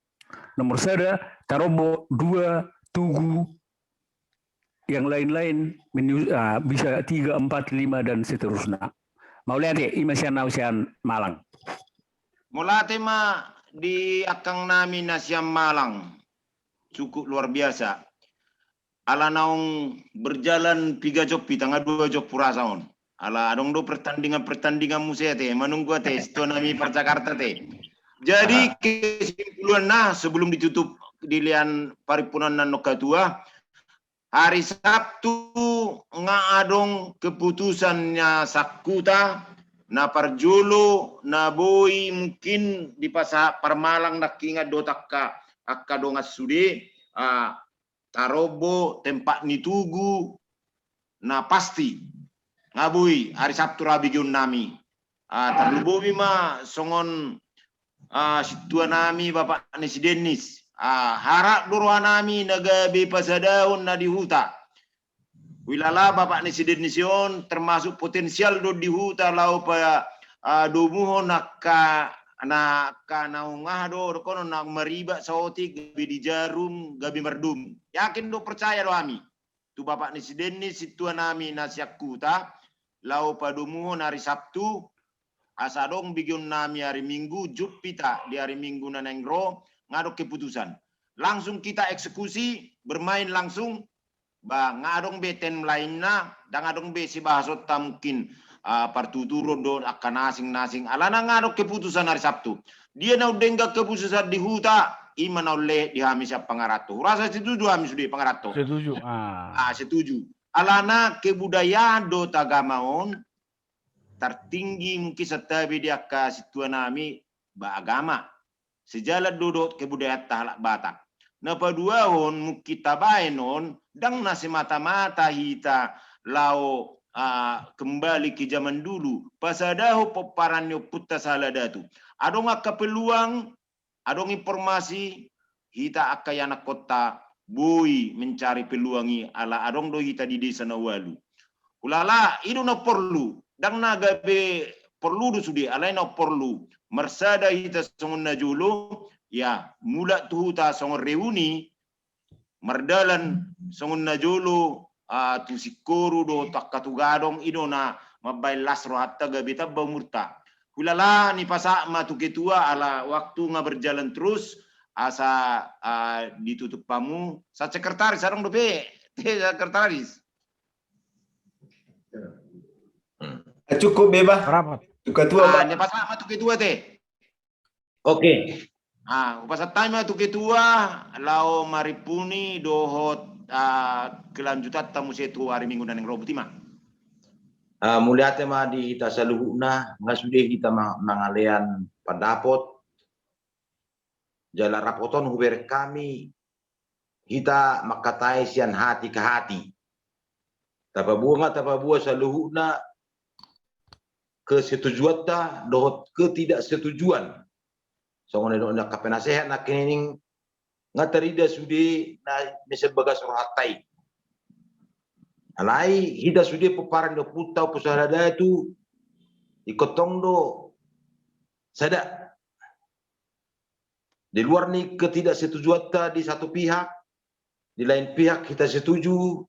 nomor sada Tarobo 2 tugu yang lain-lain bisa 3, 4, 5 dan seterusnya. Mau lihat ya imasian nausian Malang. Mulate ma di akang nami nasiam Malang cukup luar biasa. Ala naung berjalan 3 jok tanggal 2 jok purasaon. Ala adong do pertandingan musea teh menunggu teh sto nami Jakarta teh. Jadi kesimpulan sebelum ditutup dilian paripurna nokatua hari Sabtu adong keputusannya Sakuta na Parjolo na Boy mungkin di pasar Parmalang nak ingat dotakka akadonga sude Tarobo tempat nitugu na pasti ngabui hari Sabtu rabigion nami. Terlubobi ma songon situa nami Bapak ni si Dennis. Harap doa nami nagabe pasadaon na dihuta. Wilala Bapak ni si Dennis yon termasuk potensial do dihuta lau pa domuho nakka naungah do kono na mariba saoti gabi di jarum gabi merdum. Yakin do percaya do ami. Tu Bapak ni si Dennis situa nami nasiakuta. Lau padumuhon hari Sabtu asadong bigion nami hari Minggu Jupita di hari Minggu nanengro ngadok keputusan langsung kita eksekusi bermain langsung ba ngadong beten lainna dan ngadong be si bahasot ta mungkin partuturo do akan nasing-nasing alana ngadong keputusan hari Sabtu dia na udengga keputusan di huta ima na oleh di hami siap pangarato rasa setuju hami sudah pangarato Setuju. setuju alana kebudayaan do tagamaon tertinggi mungkin setabi dia ka situan nami ba agama sejalan duduk kebudayaan tahlak Batak. Napa dua hon kita baenon dang nasi mata-mata hita lao kembali ke zaman dulu pasadaho peparanyo putta saladatu. Adong peluang, adong informasi hita akayana kota bui mencari peluangi ala adong do hita di desa nawalu. Ulala itu na perlu dang nagabe perlu do sudi alai na perlu mersada hita songon najulu ya mula tu ta songon reuni mardalan songon najulu tu sikuru do takatugadong idona mabay lasro hatta gabi tabba murta kulala ni pasak ma tu ketua ala waktu nga berjalan terus asa ditutup pamu sa sekretaris sarong dope sekretaris Cukup bebas. Rapat. Ketua. ni pasak ma tu ketua te. Oke. Upasa time tu ketua lao maripuni dohot kelanjutan tamu setu hari Minggu dan yang Rabu tima. Mulia tema di kita saluhuna ngasudih kita mangalean pandapot jalan rapoton huber kami kita makatai sian hati ke hati. Tapabua saluhuna kesetujuan ta dohot ketidaksetujuan. Songon nak kapenasehat nak kening ngatarida sudi na sebagai surhatai. Alai hida sudi peparan do putau pusarada itu ikotong do sada. Di luar ni ketidaksetujuan di satu pihak, di lain pihak kita setuju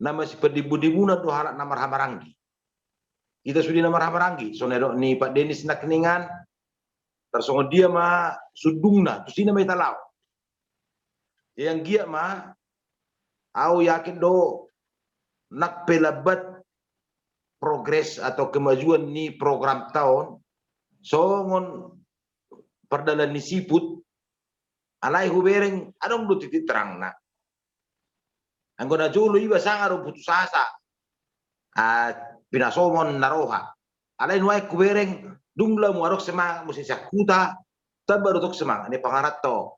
nama si pedibudimuna do halak namar hamarangi. Kita sudi namar hamarangi. Sonero ni Pak Denis nak keningan tersongo dia mah sudungna tu sini mah talau yang dia mah au yakin do nak pelabat progres atau kemajuan ni program tahun songon perdalan ni siput alai hubereng adong do titik terang na anggona julu iba sangar putus asa pinasomon naroha alai nuai kubereng dumla muarok semang musi sakuta tabarutok semang ini pangarat to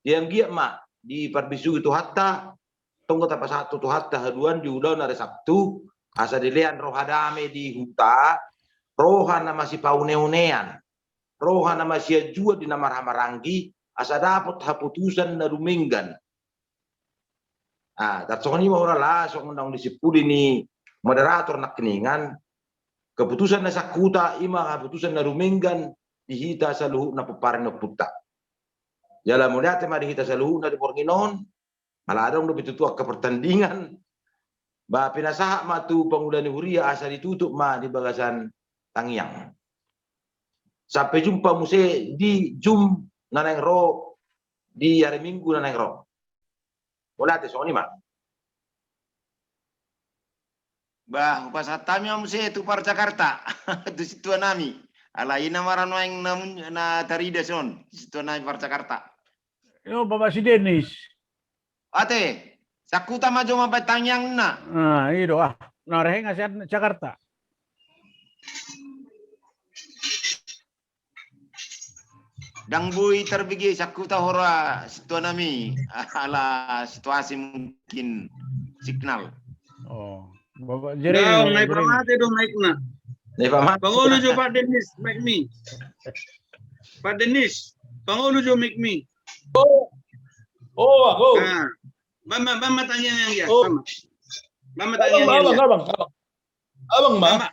yang gia mak di parbisu itu hatta tunggu tapa satu tu hatta haduan di udah hari Sabtu asa dilian rohadame di huta rohana masih pauneunean rohana masih jua di nama hamarangi asa dapat haputusan na ruminggan tatsoni mau lah sok undang disipuli ni moderator nak keningan keputusan na sakuta ima keputusan na ruminggan dihita sa luhu na peparan na puta. Jala mulia tema dihita sa luhu na di porginon, maladong do bitutua ke pertandingan. Ba pinasaha ma tu pangulan huria asa ditutup ma di bagasan Tangyang. Sampai jumpa muse di Jum naneng ro di hari Minggu naneng ro. Mulia te soni ma. Bah, pasatami amse tu par Jakarta. Tu situ nami. Ala ina marano yang na tarida son. Situ nami par Jakarta. Yo Bapak si Denis. Ate, sakuta majo mapai Tangyang na. Itu narehe ngasihan Jakarta. Dang bui terbigi sakuta hora situ nami. Ala situasi mungkin signal. Oh. Bapak Jere. Naik pamate dong naik na. Naik pamate. Pangulo jo Pak Denis, make me. Pak Denis, Pangulo jo make me. Ako. Mama tanya yang ya. Mama tanya yang ya. Abang ma.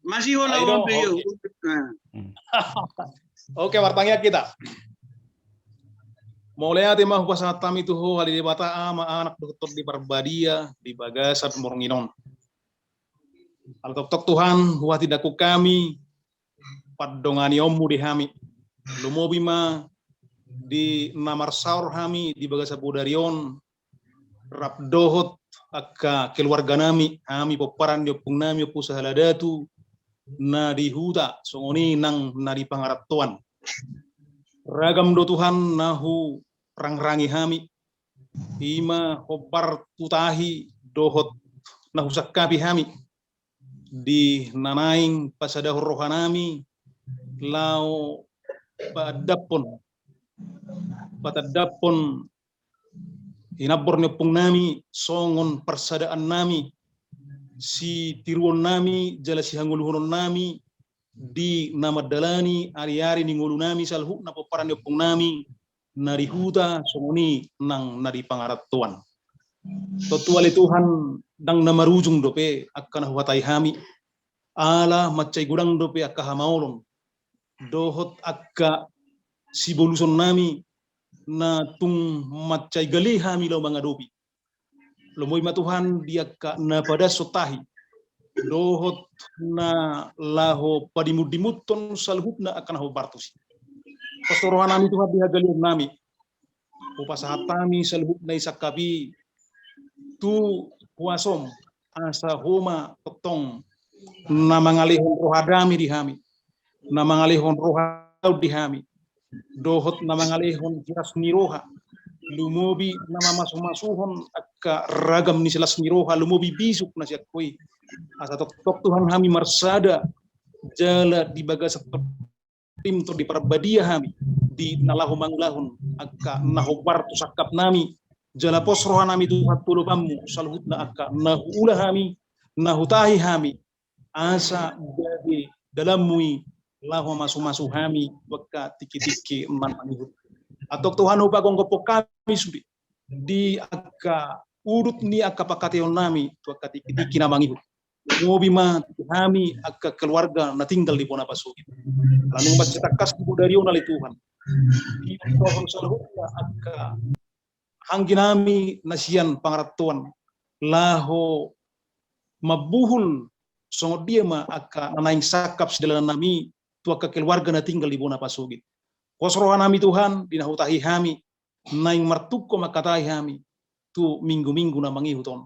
Masih hola obe yo. Oke, wartangnya kita. Mulai ati mah pasang tami tuh kali di bata ama anak dokter di Barbadia di Bagasan Moronginon. Al tok Tuhan huwa tidak ku kami padongani omu di hami. Lumobi ma di namar saur hami di Bagasa Budarion rap dohot akka keluarga nami poparan dio pung nami opu sahaladatu na di huta songoni nang na di pangaratuan ragam do Tuhan nahu rang-rangi hami ima hopar tutahi dohot nahu sakkapi hami di nanaing pasadahu rohanami lao patadapon hinabor pung nami songon persadaan nami si tiruon nami jala si hanguluhunon nami di nama dalani ari-ari ni ngulu nami salhu na paparan pung nami nari huta songoni nang nari pangaratuan totuali Tuhan dang namarujung dope akan huatai hami ala macai gudang dope akka hamaulon dohot akka si boluson nami na tung macai gali hami lo mga dobi lomoy matuhan dia ka na pada sotahi dohot na laho padimut-dimuton salhut na akan ho bartus pastorohan nami Tuhan dia gali nami upasahatami salhut na isakabi tu puasom asa homa potong na mangalihon rohadami di hami na mangalihon rohadaw di hami dohot na mangalihon jiras niroha lumobi na mamasumasuhon akka ragam ni silas niroha lumobi bisuk na siya koy asa tok Tuhan hami marsada jala di bagas tim to di parbadia hami di nalahu manglahon akka nahobar tu sakap nami jala pos roha nami Tuhan tulubamu salhut na akka nahuula hami nahutahi hami asa jadi dalam mui lahu masu hami waka tiki-tiki manihut atau Tuhan upa gonggopo kami sudi di akka urut ni akka pakateon nami tu akka tiki-tiki na mangihut ngobi ma hami akka keluarga na tinggal di Pona Pasugi lalu macetakas dari onali Tuhan di Tuhan salhut akka hangginami nasian pangaratuan laho mabuhul songo dia ma akka nanaing sakap sedalan nami tuaka keluarga na tinggal di Pona Pasugit. Posrohan nami Tuhan dinahutahi hami naing martuko makatai hami tu minggu-minggu na mangihuton.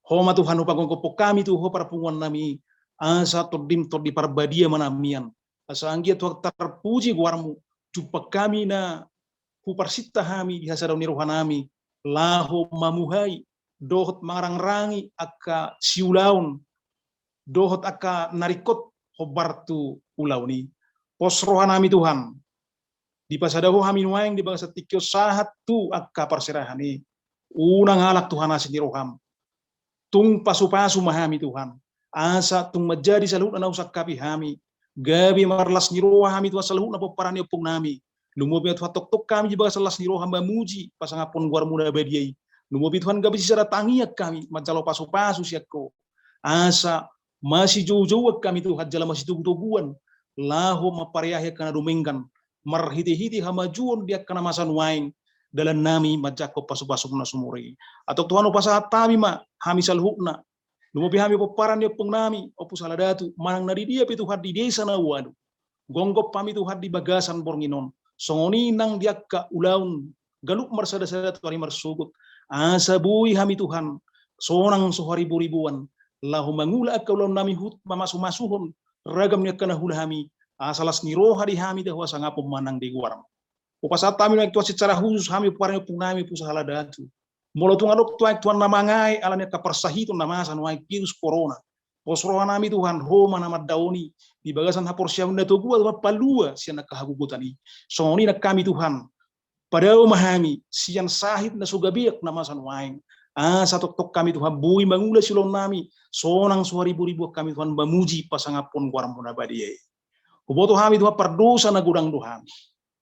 Homa Tuhan upagongkopo kami tu ho parapunguan nami asa todim to di parbadia manamian. Asa anggia tu terpuji guarmu jupa kami na huparsita hami di hasadaw ni rohanami laho mamuhai dohot mangrang-rangi akka siulaun dohot akka narikot hobartu ulau ni posrohan nami Tuhan di pasadahu hami nuaing di bangsa tikyo sahat tu akka perserahan ni unang halak Tuhan asin ni roham tung pasu-pasu mahami Tuhan asa tung menjadi salut na usak kapi hami gabi marlas ni roham itu salut na paparan pung nami lumobi Tuhan tok-tok kami di bangsa las ni roham bamuji pasangapun guar muda badiai lumobi Tuhan gabi sisara tangiak kami majalo pasu-pasu siakko asa masih jauh-jauh kami Tuhan jala masih tugu-tuguan laho mapariahe kana dumenggan marhiti-hiti hamajuon dia kana masan waing dalam nami majako pasu-pasu na sumuri atau Tuhan upasa tami ma hami salhukna lumobi hami paparan dia pung nami opus saladatu manang nadi dia pi Tuhan di desa na wadu gonggop pami Tuhan di bagasan bornginon songoni nang dia ka ulaun galuk marsada-sada tuari marsugut asa bui hami Tuhan sonang soharibu-ribuan lahu mangula akaulau nami hut mamasu-masuhon ragam niya kana hulahami asalas ni roha di hami dahwa sangapo manang di guaram upasat kami na ituasi secara khusus hami parang pung nami pusa haladatu molo tung alok tuan namangai alanya kapersahitun namasan wai virus corona posroha nami Tuhan homa nama dauni di bagasan hapor siam na tugua palua sian nakahagugutan ni songoni na kami Tuhan padao mahami sian sahit na sugabiak namasan waing asa tok kami Tuhan bui mangula silon nami sonang suharibu-ribu kami Tuhan bamuji pasangapun guaram puna badiai kuboto hami Tuhan perdosa na gudang Tuhan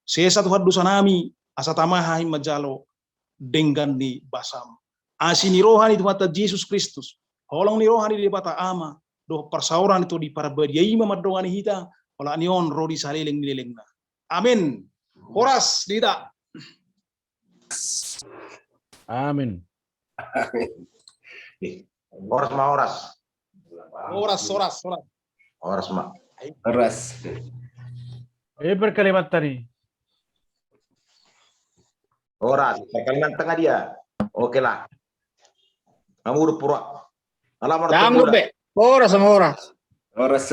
sesa Tuhan dosa nami asa tamahai majalo denggan ni basam asini rohani Tuhan ta Yesus Kristus holong ni rohani di bata ama doh persauran itu di para badiai mamadongani hita wala anion rodi saleleng nilelengna amin horas dita amin. Horas ma horas. Horas ma. Horas. Berkalimat tadi. Horas. Kalimat tengah dia. Oke lah. Namur pura. Alamar Sanggup be. Ora sama ora. Oras.